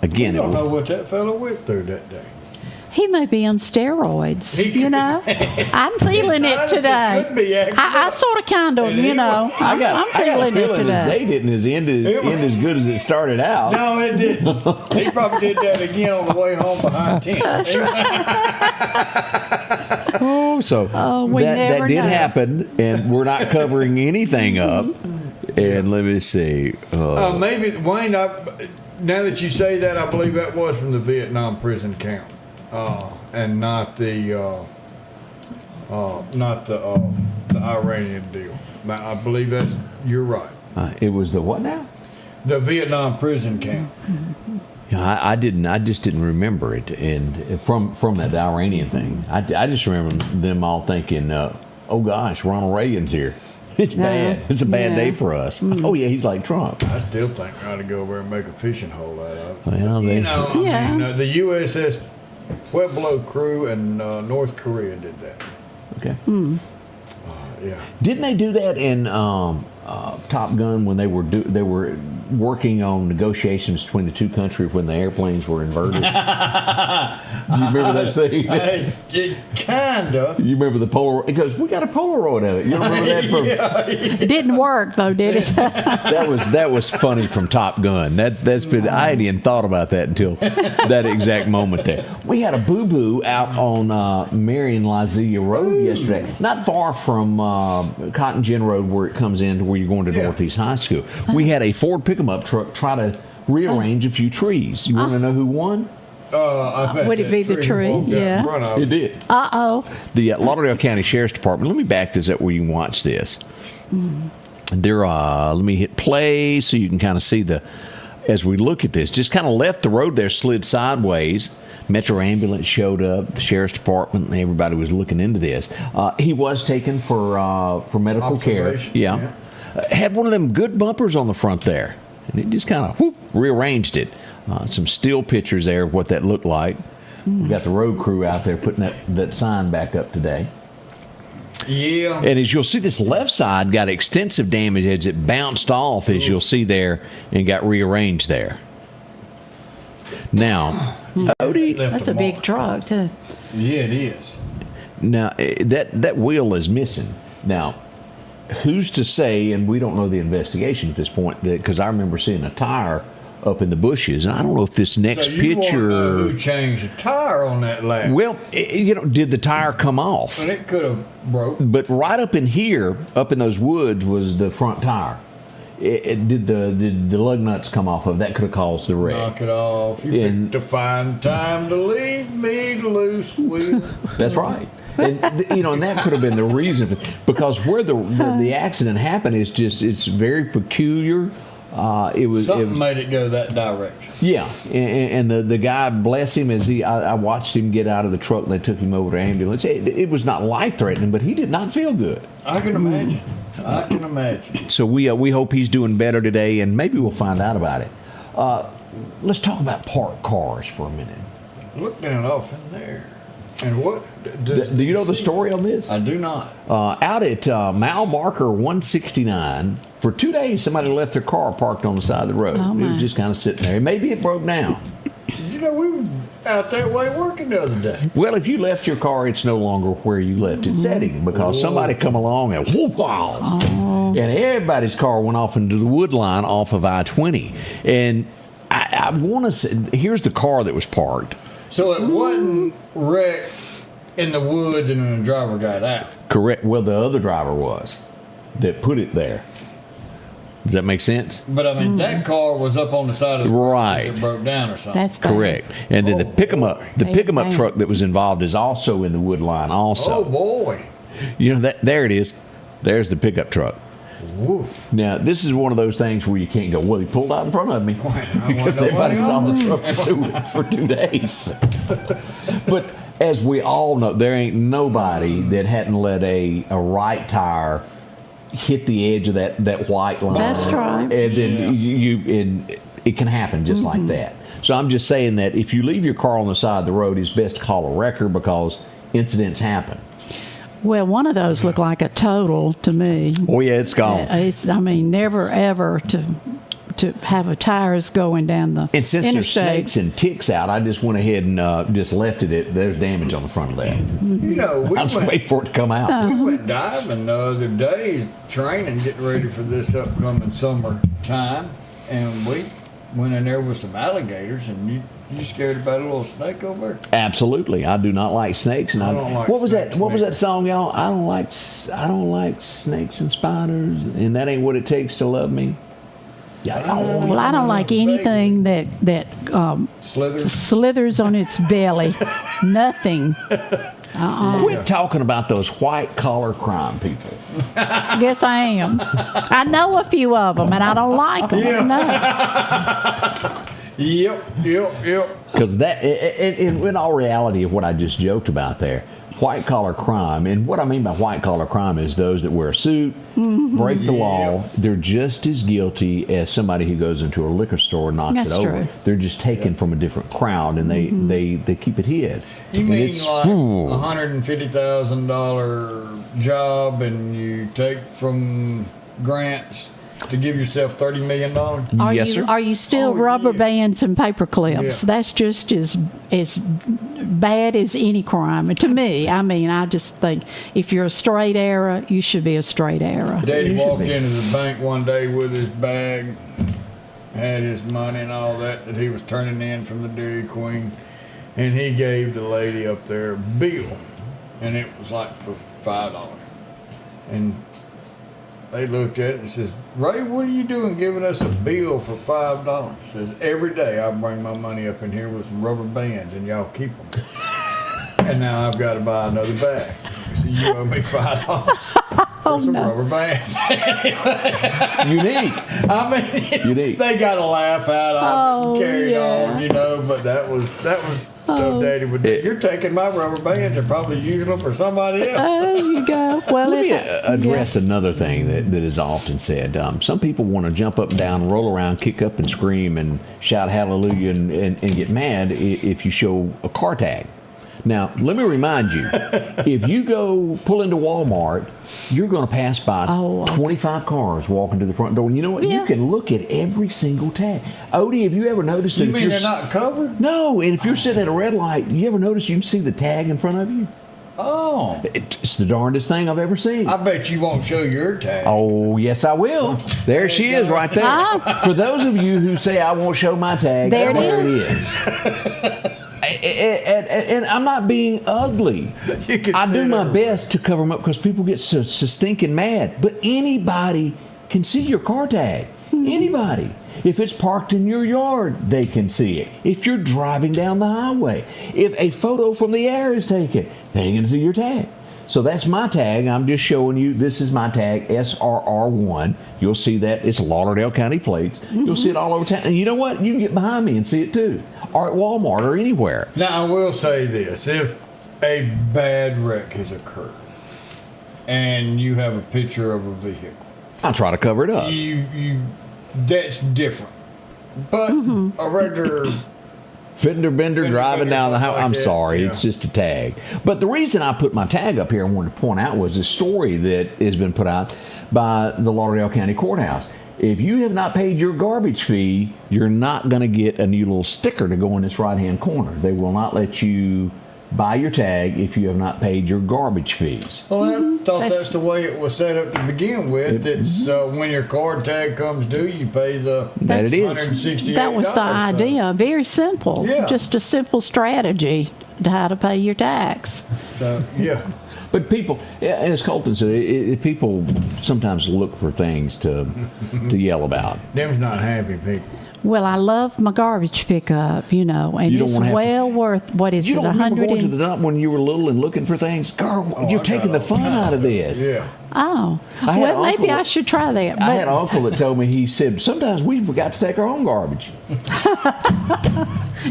again, I don't know what that fellow went through that day. He may be on steroids, you know. I'm feeling it today. Could be acting I up. sort of, kind of, you know. I'm I feeling got a it feeling his today. day didn't end as good as it started out. No, it didn't. He probably did that again on the way home behind 10. That's right. We that never did know. happen, and we're not covering anything up. And let me see. Maybe, Wayne, now that you say that, I believe that was from the Vietnam prison camp. And not the Iranian deal. I believe you're right. It was the what now? The Vietnam prison camp. Yeah, I just didn't remember it, and from that Iranian thing, I just remember them all thinking, "Oh gosh, Ronald Reagan's here. It's bad. It's a bad day for us." Oh yeah, he's like Trump. I still think I ought to go over and make a fishing hole out of it. Well, You know, I mean, Yeah. the USS Pueblo crew in North Korea did that. Okay. Yeah. Didn't they do that in Top Gun when they were working on negotiations between the two countries when the airplanes were inverted? Do you remember that scene? Kinda. You remember the Polaroid? Because we got a Polaroid of it. You don't remember that from? It didn't work, though, did it? That was funny from Top Gun. That's been I hadn't even thought about that until that exact moment there. We had a boo-boo out on Marion Lazilla Road yesterday, not far from Cotton Gin Road where it comes in to where you're going to Northeast High School. We had a Ford pickup truck try to rearrange a few trees. You want to know who won? I bet Would it that be the tree? walked out in Yeah. front of It did. Uh-oh. The Lauderdale County Sheriff's Department. Let me back this up where you can watch this. They're let me hit play so you can kind of see as we look at this. Just kind of left the road there, slid sideways. Metro ambulance showed up, the sheriff's department, and everybody was looking into this. He was taken for medical care. Observation, Yeah. Had one of them good bumpers on the front there, and it just kind of rearranged it. Some still pictures there of what that looked like. We got the road crew out there putting that sign back up today. Yeah. And as you'll see, this left side got extensive damage as it bounced off, as you'll see there, and got rearranged there. Now, Odie, That's a big truck, too. Yeah, it is. now that wheel is missing. Now, who's to say, and we don't know the investigation at this point, because I remember seeing a tire up in the bushes, and I don't know if this next So you picture. want to know who changed the tire on that lap? Well, did the tire come off? But it could have broke. But right up in here, up in those woods, was the front tire. Did the lug nuts come off of that? Could have caused the wreck. Knock it off. You And- picked a fine time to leave me loose with. That's right. And and that could have been the reason, because where the accident happened is it's very peculiar. Something made it go that direction. Yeah, and the guy, bless him, as I watched him get out of the truck and they took him over to ambulance. It was not life threatening, but he did not feel good. I can imagine. I can imagine. So we hope he's doing better today, and maybe we'll find out about it. Let's talk about parked cars for a minute. Look down off in there. And what? Do you know the story on this? I do not. Out at mile marker 169, for 2 days somebody left their car parked on the side of the road. Oh, It my. was just kind of sitting there. Maybe it broke down. You know, out that way working the other day. Well, if you left your car, it's no longer where you left it setting because somebody come along and whoop, wow, and everybody's car went off into the wood line off of I-20. And I want to say, here's the car that was parked. So it wasn't wrecked in the woods and then the driver got out. Correct. Well, the other driver was that put it there. Does that make sense? But I mean, that car was up on the side of the road. Right. It broke down or something. That's bad. Correct. And then the pick-em-up Amen. truck that was involved is also in the wood line also. Oh boy. You know, there it is. There's the pickup truck. Woof. Now, this is one of those things where you can't go, well, he pulled out in front of me. I Because wonder everybody was what on the truck for 2 days. But as we all know, there ain't nobody that hadn't let a right tire hit the edge of that white line. That's right. And then it can happen just like that. So I'm just saying that if you leave your car on the side of the road, it's best to call a wrecker because incidents happen. Well, one of those looked like a total to me. Oh, yeah, it's gone. I mean, never ever to have a tires going down the And since there's interstate. snakes and ticks out, I just went ahead and just left it. There's damage on the front of that. You know, I was waiting for it to come out. we went diving the other day, training, getting ready for this upcoming summer time, and we went in there with some alligators, and you scared about a little snake over there? Absolutely, I do not like snakes, and I don't like what was snakes that? What was neither. that song, y'all? I don't like snakes and spiders, and that ain't what it takes to love me. Yeah, Well, I don't like anything that Slithers? slithers on its belly. Nothing. Quit talking about those white collar crime people. Guess I am. I know a few of them, and I don't like them. No. Yep. Because that, in all reality of what I just joked about there, white collar crime, and what I mean by white collar crime is those that wear a suit, break the law. They're just as guilty as somebody who goes into a liquor store and knocks That's it over. true. They're just taken from a different crowd, and they keep it hid. You And mean it's- like $150,000 job, and you take from grants to give yourself $30 million? Yes, sir. Are you still Oh, rubber yeah. bands and paper clips? Yeah. That's just as bad as any crime. And to me, I mean, I just think if you're a straight arrow, you should be a straight arrow. Daddy You should walked be. into the bank one day with his bag, had his money and all that he was turning in from the Dairy Queen, and he gave the lady up there a bill, and it was like for $5. And they looked at it and says, "Ray, what are you doing giving us a bill for $5? Says, "Every day I bring my money up in here with some rubber bands and y'all keep them. And now I've got to buy another bag. So you owe me $5 for some rubber bands." Unique. I mean, Unique. they got a laugh out of it Oh, and carried yeah. on, you know, but that was so Daddy would do. You're taking my rubber bands and probably using them for somebody else. There you go. Well, Let me address another thing that is often said. Some people want to jump up and down, roll around, kick up and scream and shout hallelujah and get mad if you show a car tag. Now, let me remind you, if you go pull into Walmart, you're going to pass by 25 cars walking to the front door. And you know what? Yeah. You can look at every single tag. Odie, have you ever noticed that You if mean you're they're not covered? No, and if you're sitting at a red light, you ever notice you can see the tag in front of you? Oh, It's the darndest thing I've ever seen. I bet you won't show your tag. Oh, yes, I will. There she is right there. Ah. For those of you who say I won't show my tag, There it is. And I'm not being ugly. You can I see do it my everywhere. best to cover them up because people get so stinking mad. But anybody can see your car tag. Anybody. If it's parked in your yard, they can see it. If you're driving down the highway, if a photo from the air is taken, they can see your tag. So that's my tag. I'm just showing you, this is my tag, SRR1. You'll see that. It's Lauderdale County plates. You'll see it all over town. And you know what? You can get behind me and see it too. Or at Walmart or anywhere. Now, I will say this. If a bad wreck has occurred and you have a picture of a vehicle, I try to cover it up. you that's different. But a regular Fender bender driving down the highway. I'm that. sorry, Yeah. it's just a tag. But the reason I put my tag up here, I wanted to point out, was a story that has been put out by the Lauderdale County Courthouse. If you have not paid your garbage fee, you're not going to get a new little sticker to go in this right-hand corner. They will not let you buy your tag if you have not paid your garbage fees. Well, I thought That's- that's the way it was set up to begin with. It's when your card tag comes due, you pay the That it is. $168. That was the idea. Very simple. Yeah. Just a simple strategy to how to pay your tax. So, yeah. But people, as Colton said, people sometimes look for things to yell about. Them's not happy people. Well, I love my garbage pickup, and You don't it's wanna have to- well worth, what is You it, don't remember 100 going to the dump when you were little and looking for things? Girl, you're I taking got the fun all out of this. Yeah. Oh, I had well, an maybe uncle- I should try that. I had an But uncle that told me, he said, sometimes we forgot to take our own garbage.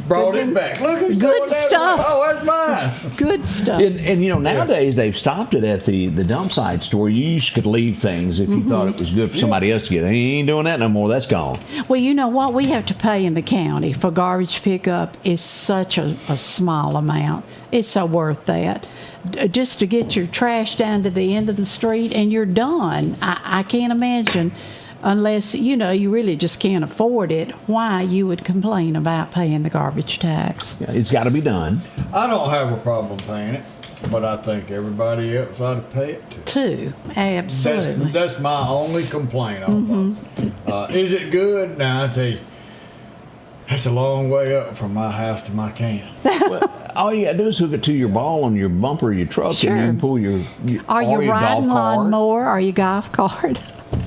Brought it back. Look, it's Good going that stuff. way. Oh, that's mine. good stuff. And nowadays they've stopped it at the dump site store. You could leave things if you thought it was good for somebody else to get. He ain't doing that no more. That's gone. Well, you know what we have to pay in the county for garbage pickup is such a small amount. It's so worth that. Just to get your trash down to the end of the street and you're done. I can't imagine, unless, you really just can't afford it, why you would complain about paying the garbage tax. Yeah, it's got to be done. I don't have a problem paying it, but I think everybody else ought to pay it too. Too. Absolutely. That's my only complaint on it. Is it good? Now, I tell you, that's a long way up from my house to my can. All you got to do is hook it to your ball on your bumper of your truck, Sure. and you can pull your Are or you your riding golf cart. lawnmower? Are you golf cart?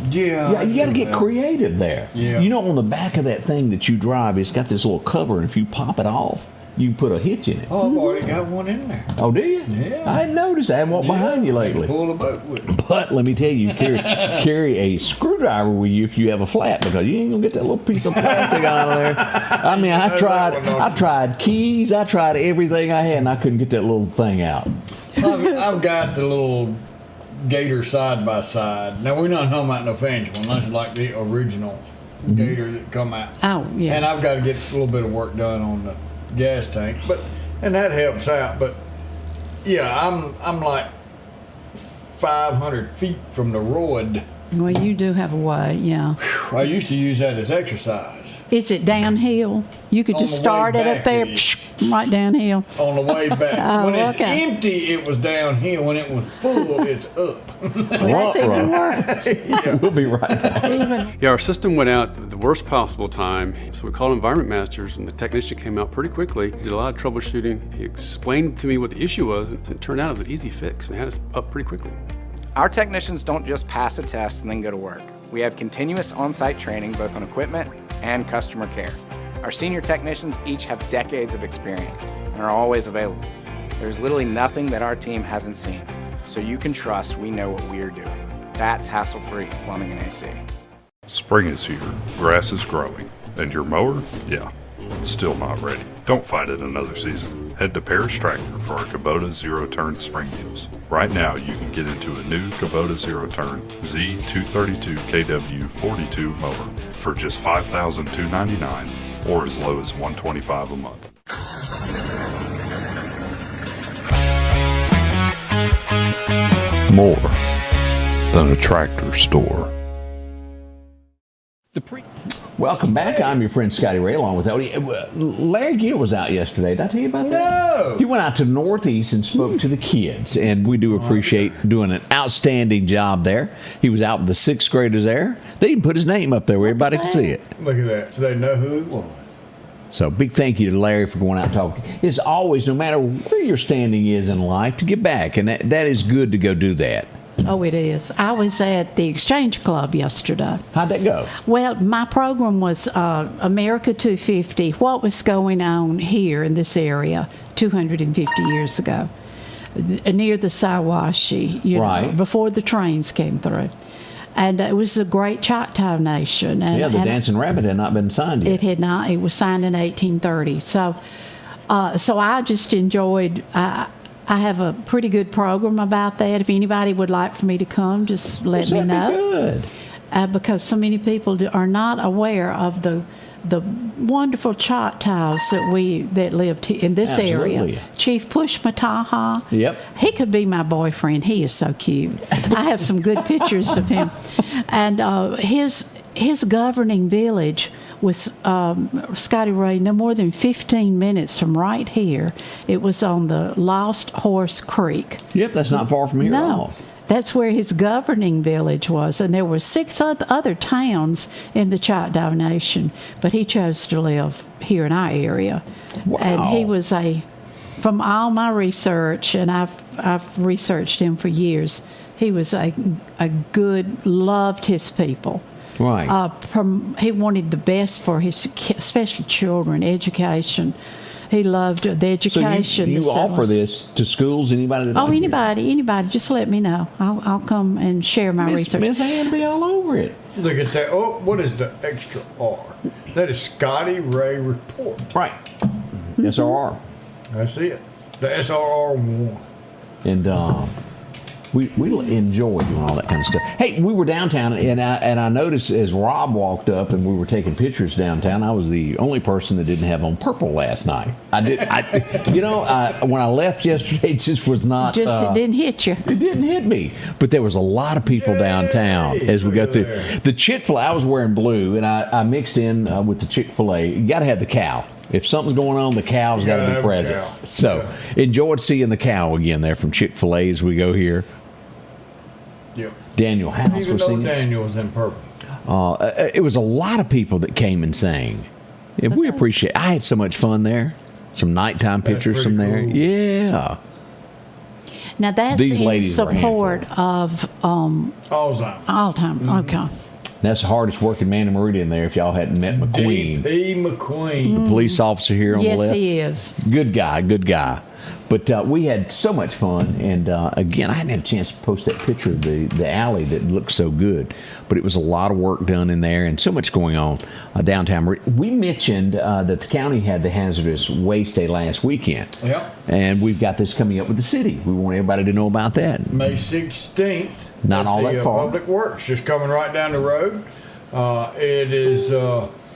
Yeah, you got to get creative there. Yeah. On the back of that thing that you drive, it's got this little cover, and if you pop it off, you can put a hitch in it. Oh, I've already got one in there. Oh, do you? Yeah. I hadn't noticed. I haven't walked behind you lately. Pull the boat with it. But let me tell you, carry a screwdriver with you if you have a flat, because you ain't gonna get that little piece of plastic out of there. I mean, I tried keys, I tried everything I had, and I couldn't get that little thing out. I've got the little Gator side by side. Now, we're not talking about no fancy one. That's like the original Gator that come out. Oh, yeah. And I've got to get a little bit of work done on the gas tank, and that helps out. But yeah, I'm like 500 feet from the road. Well, you do have a way, yeah. I used to use that as exercise. Is it downhill? You could On just the way start it back up there, it is. right downhill. On the way back. Oh, When it's okay. empty, it was downhill. When it was full, it's up. That's even worse. We'll be right back. Even Yeah, our system went out at the worst possible time, so we called environment masters, and the technician came out pretty quickly, did a lot of troubleshooting. He explained to me what the issue was, and it turned out it was an easy fix, and had us up pretty quickly. Our technicians don't just pass a test and then go to work. We have continuous on-site training both on equipment and customer care. Our senior technicians each have decades of experience and are always available. There's literally nothing that our team hasn't seen, so you can trust we know what we are doing. That's hassle-free plumbing and AC. Spring is here, grass is growing, and your mower? Yeah, it's still not ready. Don't fight it another season. Head to Parrish Tractor for our Kubota Zero Turn spring deals. Right now, you can get into a new Kubota Zero Turn Z232 KW42 mower for just $5,299 or as low as $125 a month. More than a tractor store. Welcome back. I'm your friend Scotty Ray, along with Odie. Larry Gill was out yesterday. Did I tell you about that? No. He went out to the Northeast and spoke to the kids, and we do appreciate doing an outstanding job there. He was out with the sixth graders there. They even put his name up there where everybody could see it. Look at that. So they know who it was. So big thank you to Larry for going out and talking. It's always, no matter where your standing is in life, to give back, and that is good to go do that. Oh, it is. I was at the Exchange Club yesterday. How'd that go? Well, my program was America 250, what was going on here in this area 250 years ago, near the Siwash, Right. before the trains came through. And it was a great Choctaw Nation. And, Yeah, the Dancing Rabbit had not been signed yet. It had not. It was signed in 1830. So I just enjoyed. I have a pretty good program about that. If anybody would like for me to come, just let me know. That'd be good. Because so many people are not aware of the the wonderful Choctaws that lived in this area. Absolutely. Chief Pushmataha. Yep. He could be my boyfriend. He is so cute. I have some good pictures of him. And his governing village was Scotty Ray, no more than 15 minutes from right here. It was on the Lost Horse Creek. Yep, that's not far from here at all. That's where his governing village was, and there were 6 other towns in the Choctaw Nation, but he chose to live here in our area. Wow. And he was from all my research, and I've researched him for years, he was a good, loved his people. Right. He wanted the best for his special children, education. He loved the education. So you offer this to schools, anybody that anybody, just let me know. I'll come and share my research. Miss Ann be all over it. Look at that. Oh, what is the extra R? That is Scotty Ray Report. Right. SRR. That's it. The SRR1. And we enjoy doing all that kind of stuff. Hey, we were downtown, and I noticed as Rob walked up and we were taking pictures downtown, I was the only person that didn't have on purple last night. When I left yesterday, it just was not. It didn't hit you. It didn't hit me. But there was a lot of people downtown as we go through. The Chick-fil-A, I was wearing blue, and I mixed in with the Chick-fil-A. You got to have the cow. If something's going on, the cow's got to be present. So enjoyed seeing the cow again there from Chick-fil-A as we go here. Yep. Daniel House Even was though singing. Daniel was in purple. It was a lot of people that came and sang. And we appreciate it. I had so much fun there. Some nighttime pictures from there. Cool. Yeah. Now that's These in ladies are a support of Alzheimer's. Okay. That's the hardest working man in Meridian there if y'all hadn't met McQueen. D.P. McQueen. The police officer here on the left. Yes, he is. Good guy. But we had so much fun, and again, I hadn't had a chance to post that picture of the alley that looked so good. But it was a lot of work done in there, and so much going on downtown. We mentioned that the county had the hazardous waste day last weekend. Yep. And we've got this coming up with the city. We want everybody to know about that. May 16th. Not all that far. Public Works, just coming right down the road. It is,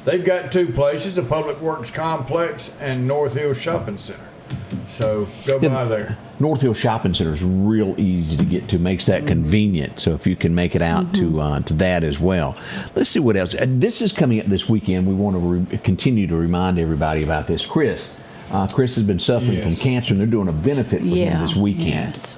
they've got 2 places, the Public Works Complex and North Hill Shopping Center. So go by there. North Hill Shopping Center is real easy to get to, makes that convenient. So if you can make it out to that as well. Let's see what else. This is coming up this weekend. We want to continue to remind everybody about this. Chris has been suffering from cancer, and they're doing a benefit for him this weekend. Yes.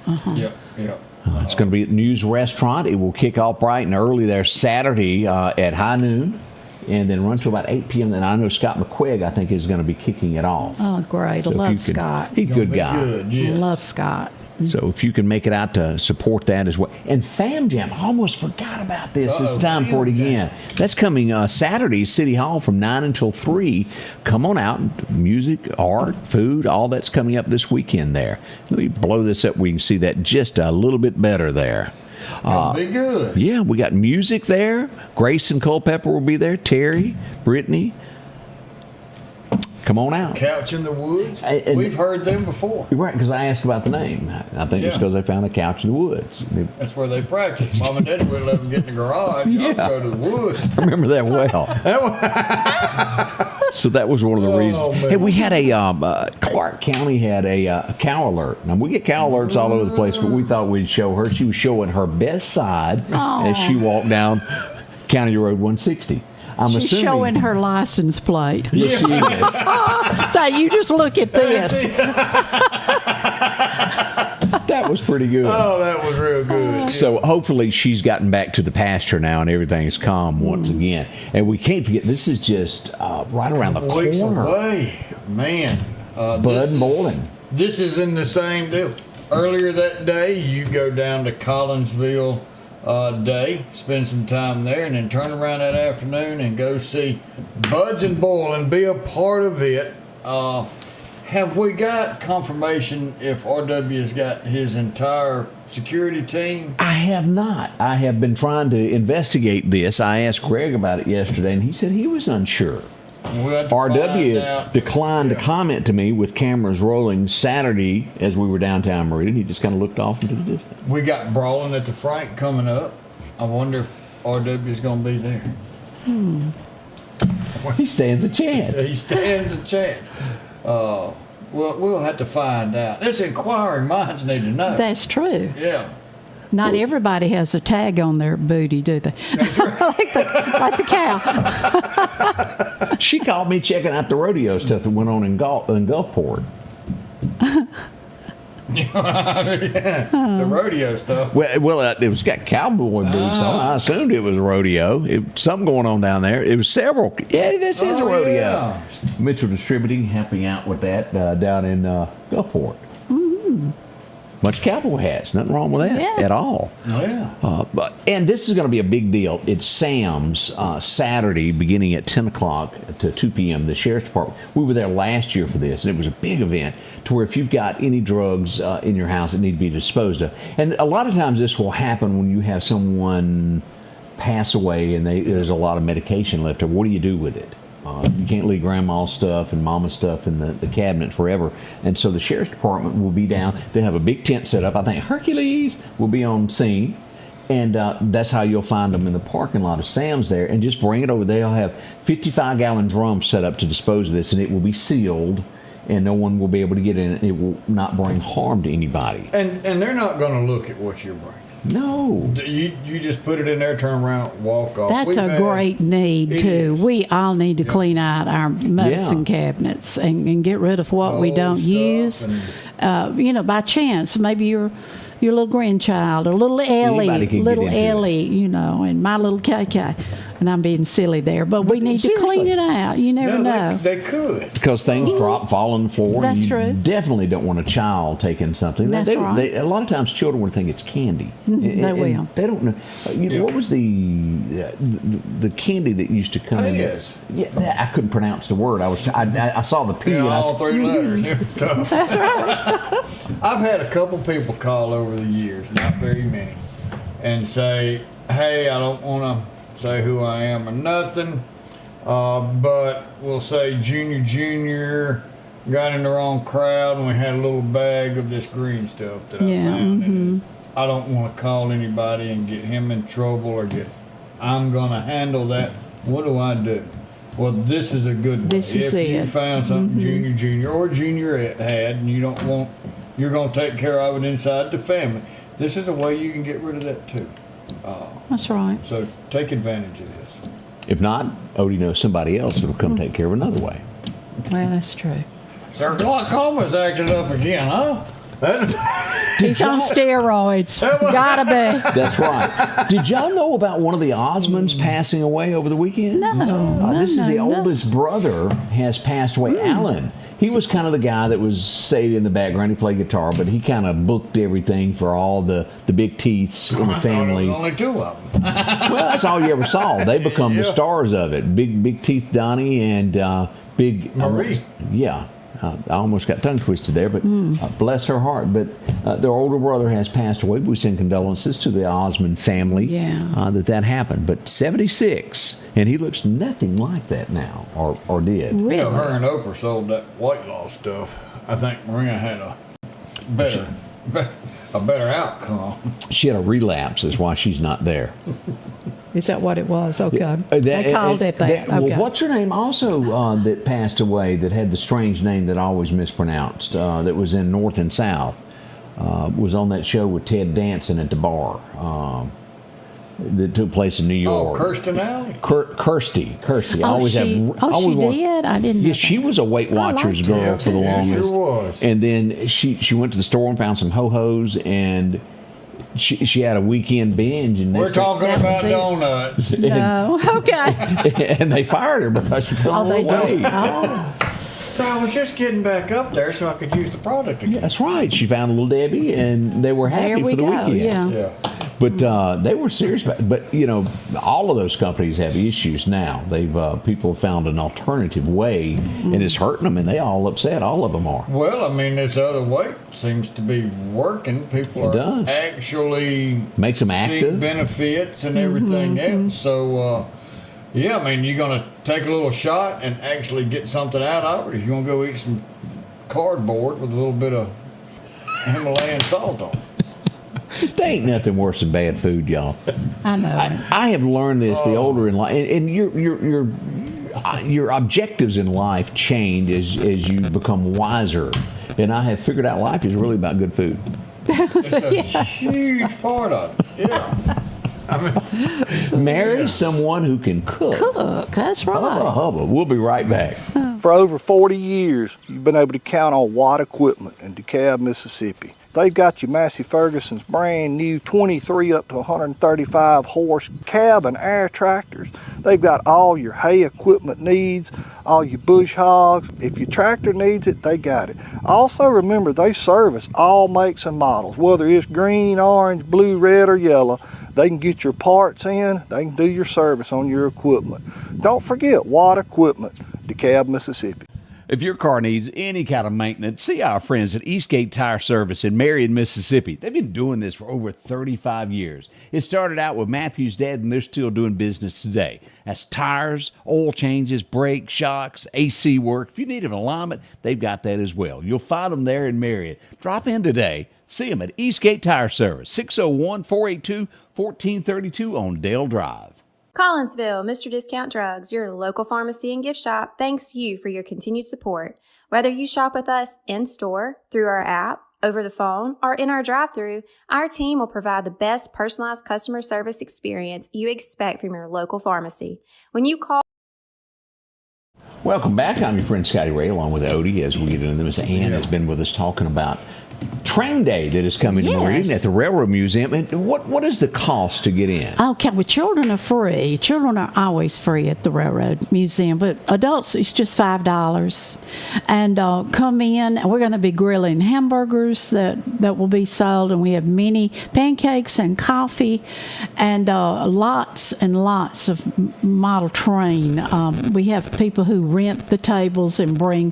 Yep. It's going to be at News Restaurant. It will kick off bright and early there Saturday at high noon, and then run to about 8 p.m. And I know Scott McQuigg, I think, is going to be kicking it off. Oh, great. I love Scott. He's a good guy. Good, yes. Love Scott. So if you can make it out to support that as well. And Fam Jam, I almost forgot about this. It's time for it again. That's coming Saturday, City Hall from 9 until 3. Come on out. Music, art, food, all that's coming up this weekend there. Let me blow this up. We can see that just a little bit better there. Be good. Yeah, we got music there. Grace and Culpepper will be there. Terry, Brittany. Come on out. Couch in the Woods. And we've heard them before. Right, because I asked about the name. I think it's because they found a couch in the woods. That's where they practice. Mom and Daddy would let them get in the garage. Y'all go to the woods. I remember that well. So that was one of the reasons. Hey, we had Clark County had a cow alert. Now, we get cow alerts all over the place, but we thought we'd show her. She was showing her best side as she walked down County Road 160. She's showing her license plate. Yes, she is. So you just look at this. That was pretty good. Oh, that was real good. So hopefully she's gotten back to the pasture now and everything's calm once again. And we can't forget, this is just right around the Weeks corner. away. Man. Bud and Boiling. This is in the same deal. Earlier that day, you go down to Collinsville Day, spend some time there, and then turn around that afternoon and go see Buds and Boiling, be a part of it. Have we got confirmation if RW's got his entire security team? I have not. I have been trying to investigate this. I asked Greg about it yesterday, and he said he was unsure. RW declined to comment to me with cameras rolling Saturday as we were downtown Meridian. He just kind of looked off into the distance. We got Brawling at the Frank coming up. I wonder if RW is going to be there. He stands a chance. He stands a chance. We'll have to find out. This inquiring minds need to know. That's true. Yeah. Not everybody has a tag on their booty, do they? like the cow. She called me checking out the rodeo stuff that went on in Gulfport. The rodeo stuff. Well, it was got cowboy boots on. I assumed it was a rodeo. Something going on down there. It was several. Yeah, this is a rodeo. Yeah. Mitchell Distributing helping out with that down in Gulfport. Bunch of cowboy hats. Nothing wrong with that at all. Yeah. And this is going to be a big deal. It's Sam's Saturday, beginning at 10 o'clock to 2 p.m. The Sheriff's Department. We were there last year for this, and it was a big event to where if you've got any drugs in your house that need to be disposed of. And a lot of times this will happen when you have someone pass away and there's a lot of medication left over. What do you do with it? You can't leave grandma's stuff and mama's stuff in the cabinet forever. And so the Sheriff's Department will be down. They have a big tent set up. I think Hercules will be on scene. And that's how you'll find them in the parking lot of Sam's there. And just bring it over. They'll have 55-gallon drums set up to dispose of this, and it will be sealed, and no one will be able to get in it. It will not bring harm to anybody. And they're not going to look at what you're bringing. No. You just put it in there, turn around, walk off. That's a great need, too. We all need to clean out our medicine Yeah. cabinets and get rid of what we don't use. By chance, maybe your little grandchild or little Ellie, Anybody can get into it. And my little KK. And I'm being silly there, but we need to clean it out. You never know. They could. Because things drop, fall on the floor. That's and you true. Definitely don't want a child taking something. That's right. A lot of times children would think it's candy. They will. They don't know. What was the candy that used to come in? Yes. Yeah, I couldn't pronounce the word. I saw the P. Yeah, and all three letters. It was tough. That's right. I've had a couple people call over the years, not very many, and say, hey, I don't want to say who I am or nothing, but we'll say Junior got in the wrong crowd and we had a little bag of this green stuff that I found. And I don't want to call anybody and get him in trouble or I'm going to handle that. What do I do? Well, this is a good way. This is if you it. found something Junior or Junior had and you're going to take care of it inside the family, this is a way you can get rid of that too. That's right. So take advantage of this. If not, Odie knows somebody else that'll come take care of another way. Well, that's true. Their glaucoma's acting up again, huh? He's on steroids. Gotta be. That's right. Did y'all know about one of the Osmonds passing away over the weekend? No. This is the oldest brother has passed away, Alan. He was kind of the guy that was stayed in the background. He played guitar, but he kind of booked everything for all the big teeths in the family. Only two of them. Well, that's all you ever saw. They become the stars of it. Big teeth Donnie and big Marie. I almost got tongue twisted there, but bless her heart. But their older brother has passed away. We send condolences to the Osmond family that happened. But 76, and he looks nothing like that now, or did. Really? Her and Oprah sold that White Law stuff. I think Maria had a better outcome. She had a relapse, is why she's not there. Is that what it was? Okay. They called it that. Okay. Well, what's her name also that passed away that had the strange name that I always mispronounced, that was in North and South, was on that show with Ted Danson at the bar that took place in New York. Oh, Kirsten Alley? Kirsty. She did? I didn't know. Yeah, she was a Weight Watchers girl for the longest. Sure was. And then she went to the store and found some ho-hos, and she had a weekend binge. And we're talking about donuts. No, okay. And they fired her because she put on the weight. So I was just getting back up there so I could use the product again. Yeah, that's right. She found a little Debbie, and they were happy for the weekend. Yeah. But they were serious about it. But, all of those companies have issues now. People have found an alternative way, and it's hurting them, and they all upset. All of them are. Well, I mean, this other way seems to be working. People are actually makes them active, seeing benefits and everything else. So, yeah, I mean, you're going to take a little shot and actually get something out of it. You're going to go eat some cardboard with a little bit of Himalayan salt on it. There ain't nothing worse than bad food, y'all. I know. I have learned this the older in life, and you're your objectives in life change as you become wiser. And I have figured out life is really about good food. It's a huge part of it. Yeah. Marry someone who can cook. That's right. Hubba, hubba. We'll be right back. For over 40 years, you've been able to count on Watt Equipment in DeKalb, Mississippi. They've got your Massey Ferguson's brand new 23 up to 135 horse cab and air tractors. They've got all your hay equipment needs, all your bush hogs. If your tractor needs it, they got it. Also remember, they service all makes and models, whether it's green, orange, blue, red, or yellow. They can get your parts in, they can do your service on your equipment. Don't forget Watt Equipment, DeKalb, Mississippi. If your car needs any kind of maintenance, see our friends at Eastgate Tire Service in Marion, Mississippi. They've been doing this for over 35 years. It started out with Matthew's dad, and they're still doing business today. That's tires, oil changes, brakes, shocks, AC work. If you need an alignment, they've got that as well. You'll find them there in Marion. Drop in today. See them at Eastgate Tire Service, 601-482-1432 on Dale Drive. Collinsville, Mr. Discount Drugs, your local pharmacy and gift shop, thanks you for your continued support. Whether you shop with us in-store, through our app, over the phone, or in our drive-thru, our team will provide the best personalized customer service experience you expect from your local pharmacy. When you call... Welcome back. I'm your friend Scotty Ray, along with Odie, as we get into this. Ann has been with us talking about Train Day that is coming to Meridian at the Railroad Museum. And what is the cost to get in? Okay, well, children are free. Children are always free at the Railroad Museum, but adults, it's just $5. And come in, and we're going to be grilling hamburgers that will be sold, and we have many pancakes and coffee, and lots and lots of model train. We have people who rent the tables and bring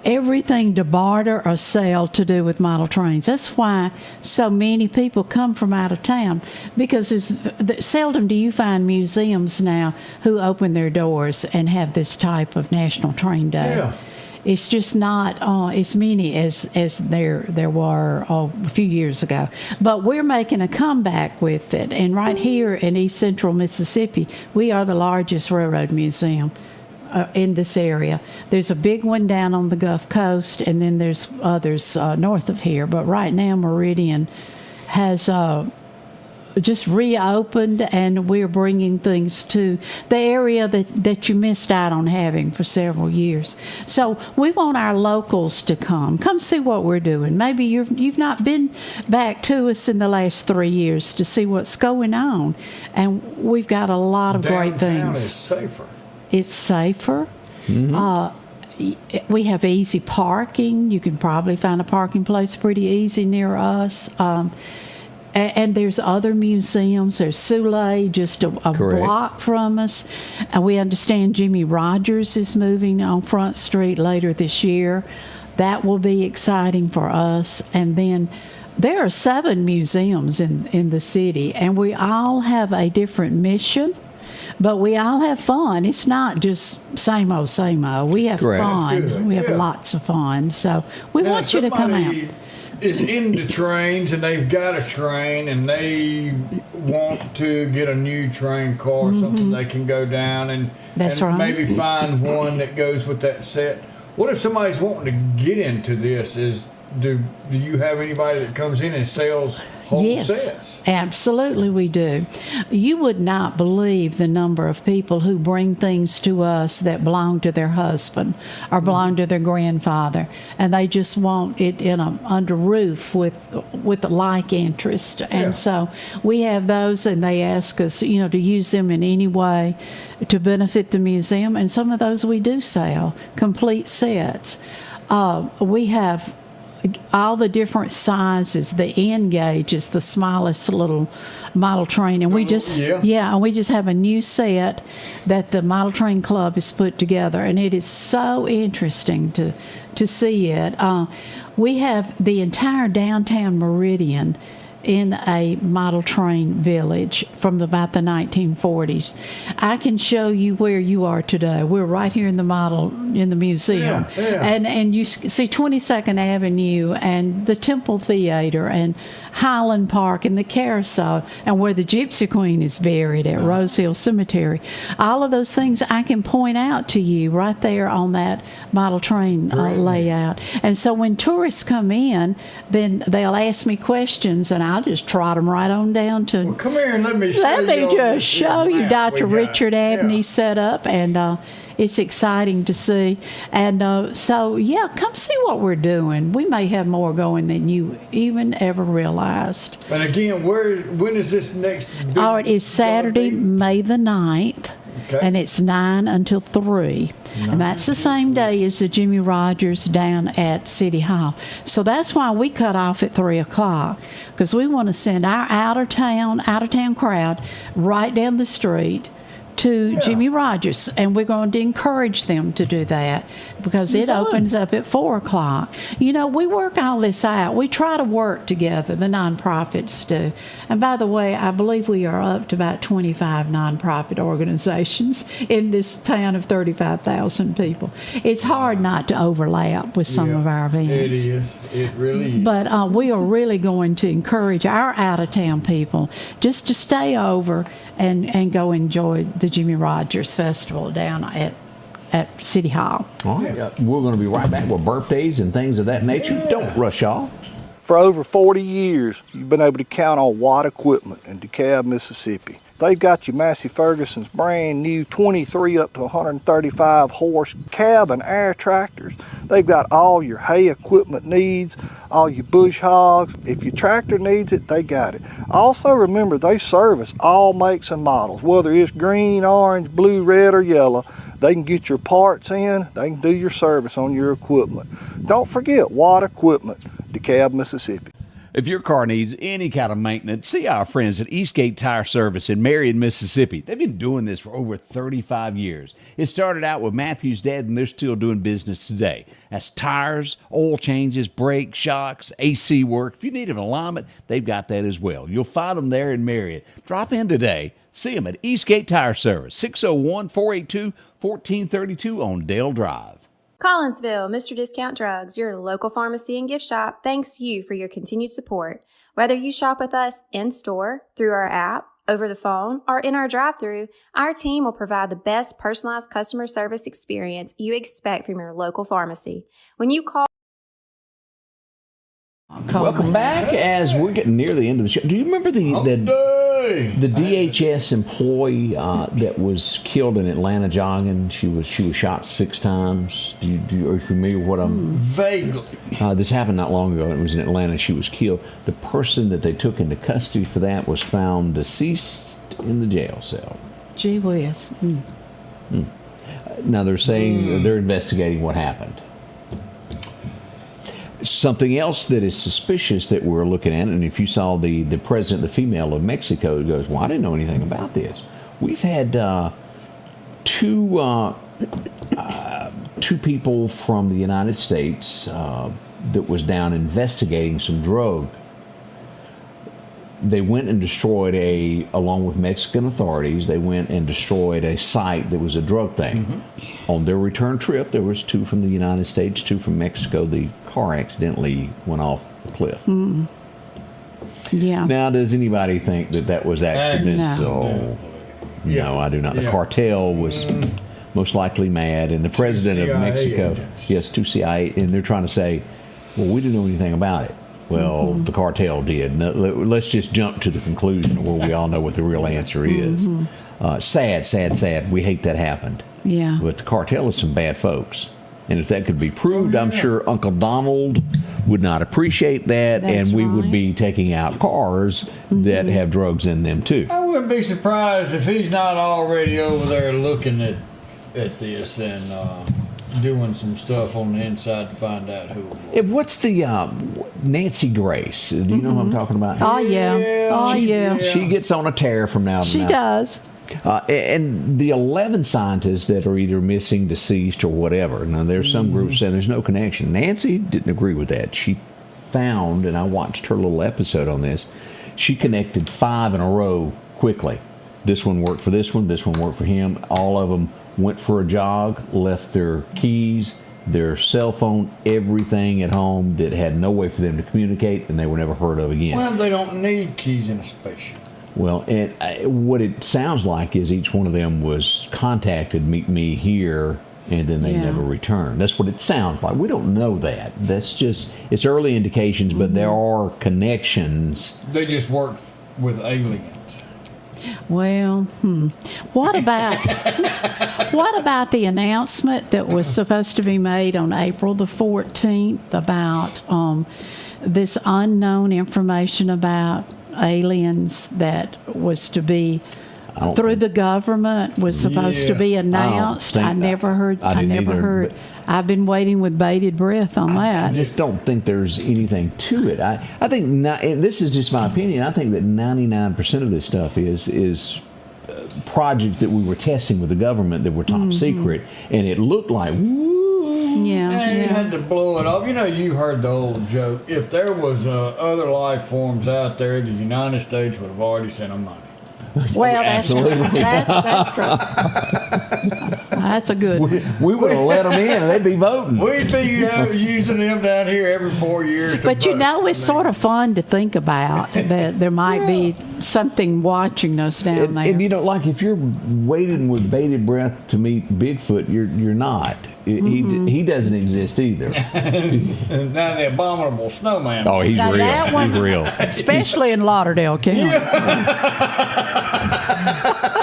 everything to barter or sell to do with model trains. That's why so many people come from out of town, because seldom do you find museums now who open their doors and have this type of National Train Day. Yeah. It's just not as many as there were a few years ago. But we're making a comeback with it. And right here in East Central Mississippi, we are the largest railroad museum in this area. There's a big one down on the Gulf Coast, and then there's others north of here. But right now, Meridian has just reopened, and we're bringing things to the area that you missed out on having for several years. So we want our locals to come see what we're doing. Maybe you've not been back to us in the last 3 years to see what's going on, and we've got a lot of great Downtown things. is safer. It's safer. We have easy parking. You can probably find a parking place pretty easy near us. And there's other museums. There's Soule, just a block from us. And we understand Jimmy Rogers is moving on Front Street later this year. That will be exciting for us. And then there are 7 museums in the city, and we all have a different mission. But we all have fun. It's not just same old, same old. We have fun. We have lots of fun. So we want you to come out. Is into trains, and they've got a train, and they want to get a new train car, something they can go down and maybe find one that goes with that set. What if somebody's wanting to get into this? Do you have anybody that comes in and sells whole sets? Absolutely we do. You would not believe the number of people who bring things to us that belong to their husband or belong to their grandfather, and they just want it under roof with a like interest. And so we have those, and they ask us, to use them in any way to benefit the museum, and some of those we do sell, complete sets. We have all the different sizes. The N gauge is the smallest little model train, and we just have a new set that the Model Train Club has put together, and it is so interesting to see it. We have the entire downtown Meridian in a model train village from about the 1940s. I can show you where you are today. We're right here in the museum. And you see 22nd Avenue and the Temple Theater and Highland Park and the Carousel and where the Gypsy Queen is buried at Rose Hill Cemetery. All of those things I can point out to you right there on that model train layout. And so when tourists come in, then they'll ask me questions, and I'll just trot them right on down to. Well, come here and let me show you Dr. Richard Abney's set up, and it's exciting to see. And come see what we're doing. We may have more going than you even ever realized. And again, when is this next? It is Saturday, May the 9th. Okay. And it's 9 until 3. And that's the same day as the Jimmy Rogers down at City Hall. So that's why we cut off at 3 o'clock, because we want to send our out of town crowd right down the street to Jimmy Rogers, and we're going to encourage them to do that because it opens up at 4 o'clock. You know, we work all this out. We try to work together, the nonprofits do. And by the way, I believe we are up to about 25 nonprofit organizations in this town of 35,000 people. It's hard not to overlap with some of our events. It is. It really is. But we are really going to encourage our out-of-town people just to stay over and go enjoy the Jimmy Rogers Festival down at City Hall. All right. We're going to be right back with birthdays and things of that nature. Don't rush off. For over 40 years, you've been able to count on Watt Equipment in DeKalb, Mississippi. They've got your Massey Ferguson's brand new 23 up to 135 horse cab and air tractors. They've got all your hay equipment needs, all your bush hogs. If your tractor needs it, they got it. Also remember, they service all makes and models, whether it's green, orange, blue, red, or yellow. They can get your parts in, they can do your service on your equipment. Don't forget Watt Equipment, DeKalb, Mississippi. If your car needs any kind of maintenance, see our friends at Eastgate Tire Service in Meridian, Mississippi. They've been doing this for over 35 years. It started out with Matthew's dad, and they're still doing business today. That's tires, oil changes, brakes, shocks, AC work. If you need an alignment, they've got that as well. You'll find them there in Meridian. Drop in today. See them at Eastgate Tire Service, 601-482-1432 on Dale Drive. Collinsville, Mr. Discount Drugs, your local pharmacy and gift shop, thanks you for your continued support. Whether you shop with us in-store, through our app, over the phone, or in our drive-thru, our team will provide the best personalized customer service experience you expect from your local pharmacy. When you call... Welcome back as we're getting near the end of the show. Do you remember the DHS employee that was killed in Atlanta jogging? She was shot 6 times. Are you familiar with what I'm... Vaguely. This happened not long ago. It was in Atlanta. She was killed. The person that they took into custody for that was found deceased in the jail cell. Gee whiz. Now they're saying they're investigating what happened. Something else that is suspicious that we're looking at, and if you saw the president, the female of Mexico, goes, well, I didn't know anything about this. We've had two people from the United States that was down investigating some drug. They went and destroyed along with Mexican authorities, they went and destroyed a site that was a drug thing. Mm-hmm. On their return trip, there was 2 from the United States, 2 from Mexico. The car accidentally went off the cliff. Mm. Yeah. Now, does anybody think that was accidental? No, I do not. The cartel was most likely mad, and the president of Mexico, yes, 2 CIA, and they're trying to say, well, we didn't know anything about it. Well, the cartel did. Now, let's just jump to the conclusion where we all know what the real answer is. Sad. We hate that happened. Yeah. But the cartel is some bad folks. And if that could be proved, I'm sure Uncle Donald would not appreciate that, and we would be taking out cars that have drugs in them, too. I wouldn't be surprised if he's not already over there looking at this and doing some stuff on the inside to find out who it was. What's the Nancy Grace? Do you know who I'm talking about? Oh, yeah. She gets on a tear from now to now. She does. And the 11 scientists that are either missing, deceased, or whatever. Now, there's some groups saying there's no connection. Nancy didn't agree with that. She found, and I watched her little episode on this, she connected 5 in a row quickly. This one worked for this one worked for him. All of them went for a jog, left their keys, their cell phone, everything at home that had no way for them to communicate, and they were never heard of again. Well, they don't need keys in a spaceship. Well, and what it sounds like is each one of them was contacted, meet me here, and then they never returned. That's what it sounds like. We don't know that. That's just, it's early indications, but there are connections. They just worked with aliens. Well, what about the announcement that was supposed to be made on April the 14th about this unknown information about aliens that was to be through the government, was supposed to be announced? I never heard. I never heard. I've been waiting with bated breath on that. I just don't think there's anything to it. I think not, and this is just my opinion. I think that 99% of this stuff is projects that we were testing with the government that were top secret, and it looked like woo. Yeah, You had to blow it up. You know, you heard the old joke. If there was other life forms out there, the United States would have already sent them money. Well, that's true. That's true. That's a good one. We would have let them in and they'd be voting. We'd be using them down here every 4 years. But you know, it's sort of fun to think about that there might be something watching us down there. And you know, like if you're waiting with bated breath to meet Bigfoot, you're not. He doesn't exist either. Now the abominable snowman. Oh, he's Now real. that one- He's real. Especially in Lauderdale County.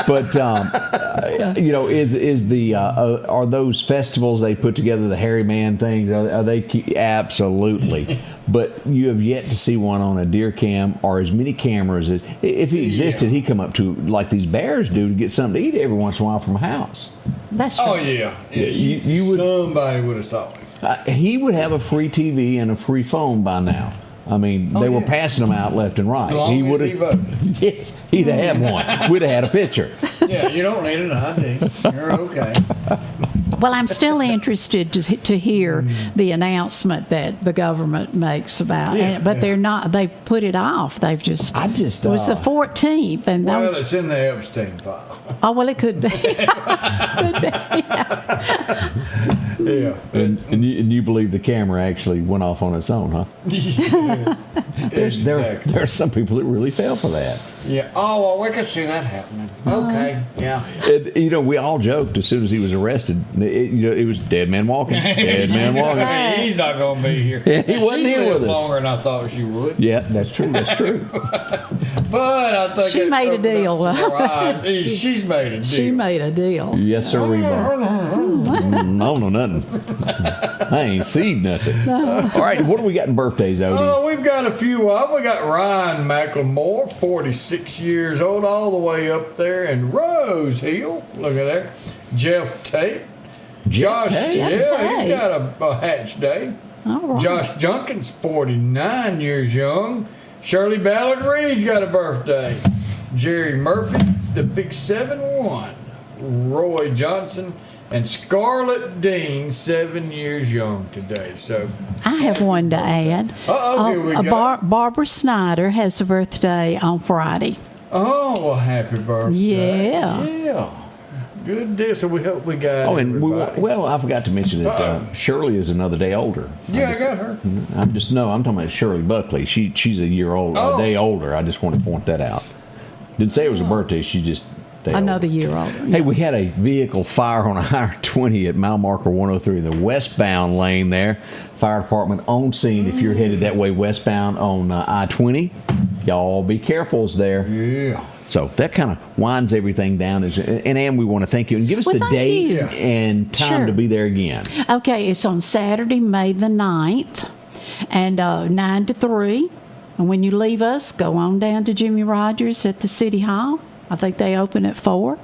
But you know, is the are those festivals they put together, the Hairy Man things? Are they absolutely? But you have yet to see one on a deer cam or as many cameras as if he existed. He'd come up to like these bears do to get something to eat every once in a while from a house. That's true. Oh yeah. You would. Somebody would have saw it. He would have a free TV and a free phone by now. I mean, they were passing them out left and right. As long he as would he voted. Yes, he'd have one. We'd have had a picture. Yeah, you don't need an ID. You're okay. Well, I'm still interested to hear the announcement that the government makes about it, but they're not. They've put it off. They've just. It was the 14th, and Well, those. it's in the Epstein file. Oh well, it could be. Could be. Yeah. And you believe the camera actually went off on its own, huh? There are some people that really fell for that. Yeah. Oh, well, we could see that happening. Okay. Yeah. And, you know, we all joked as soon as he was arrested. It was dead man walking. Dead man walking. He's not going to be here. Yeah, he wasn't here with us. Longer than I thought she would. Yeah, that's true. That's true. But I think She made a deal. She's made a deal. She made a deal. Yes, sir, Reba. No, nothing. I ain't seen nothing. All right, what do we got in birthdays, Odie? Oh, we've got a few up. We got Ryan McLemore, 46 years old, all the way up there in Rose Hill. Look at that. Jeff Tate. Josh, Tate? yeah, he's got a hatch day. All right. Josh Junkins, 49 years young. Shirley Ballard Reed's got a birthday. Jerry Murphy, the big 7-1. Roy Johnson and Scarlett Dean, 7 years young today. So I have one to add. here we go. Barbara Snyder has a birthday on Friday. Oh, well, happy birthday. Yeah. Yeah. Good deal. So we hope we got Oh, and everybody. I forgot to mention that Shirley is another day older. Yeah, I got her. I'm talking about Shirley Buckley. She's a year old, a day older. I just want to point that out. Didn't say it was a birthday. She's just a day Another older. year older. Hey, we had a vehicle fire on I-20 at mile marker 103 in the westbound lane there. Fire department on scene if you're headed that way westbound on I-20. Y'all be careful there. Yeah. So that kind of winds everything down. And Ann, we want to thank you. And give us the thank date you. and time Sure. to be there again. Okay, it's on Saturday, May the 9th, and 9 to 3. And when you leave us, go on down to Jimmy Rogers at the City Hall. I think they open at 4.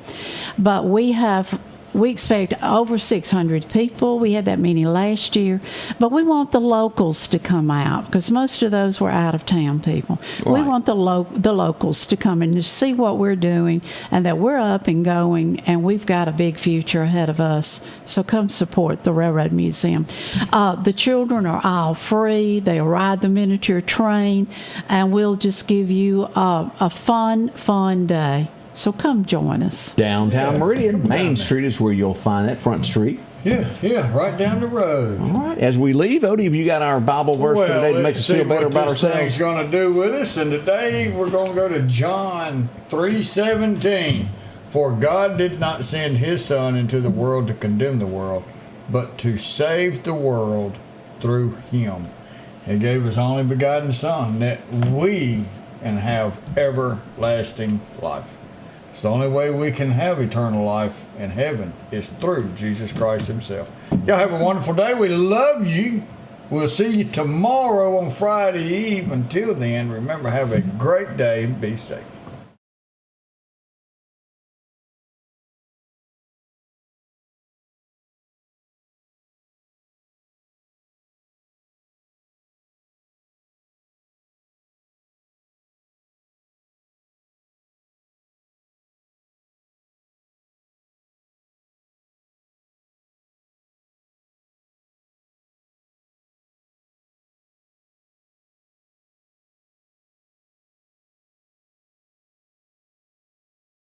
But we have we expect over 600 people. We had that many last year. But we want the locals to come out because most of those were out-of-town people. We Right. want the locals to come and to see what we're doing and that we're up and going and we've got a big future ahead of us. So come support the Railroad Museum. The children are all free. They'll ride the miniature train, and we'll just give you a fun day. So come join us. Downtown Meridian, Main Street is where you'll find that front street. Yeah, right down the road. All right. As we leave, Odie, have you got our Bible verse for today to make us feel better about Let's ourselves? see what this thing's going to do with us. And today we're going to go to John 3:17. For God did not send his Son into the world to condemn the world, but to save the world through him. He gave his only begotten Son that we can have everlasting life. It's the only way we can have eternal life in heaven is through Jesus Christ himself. Y'all have a wonderful day. We love you. We'll see you tomorrow on Friday Eve. Until then, remember, have a great day and be safe.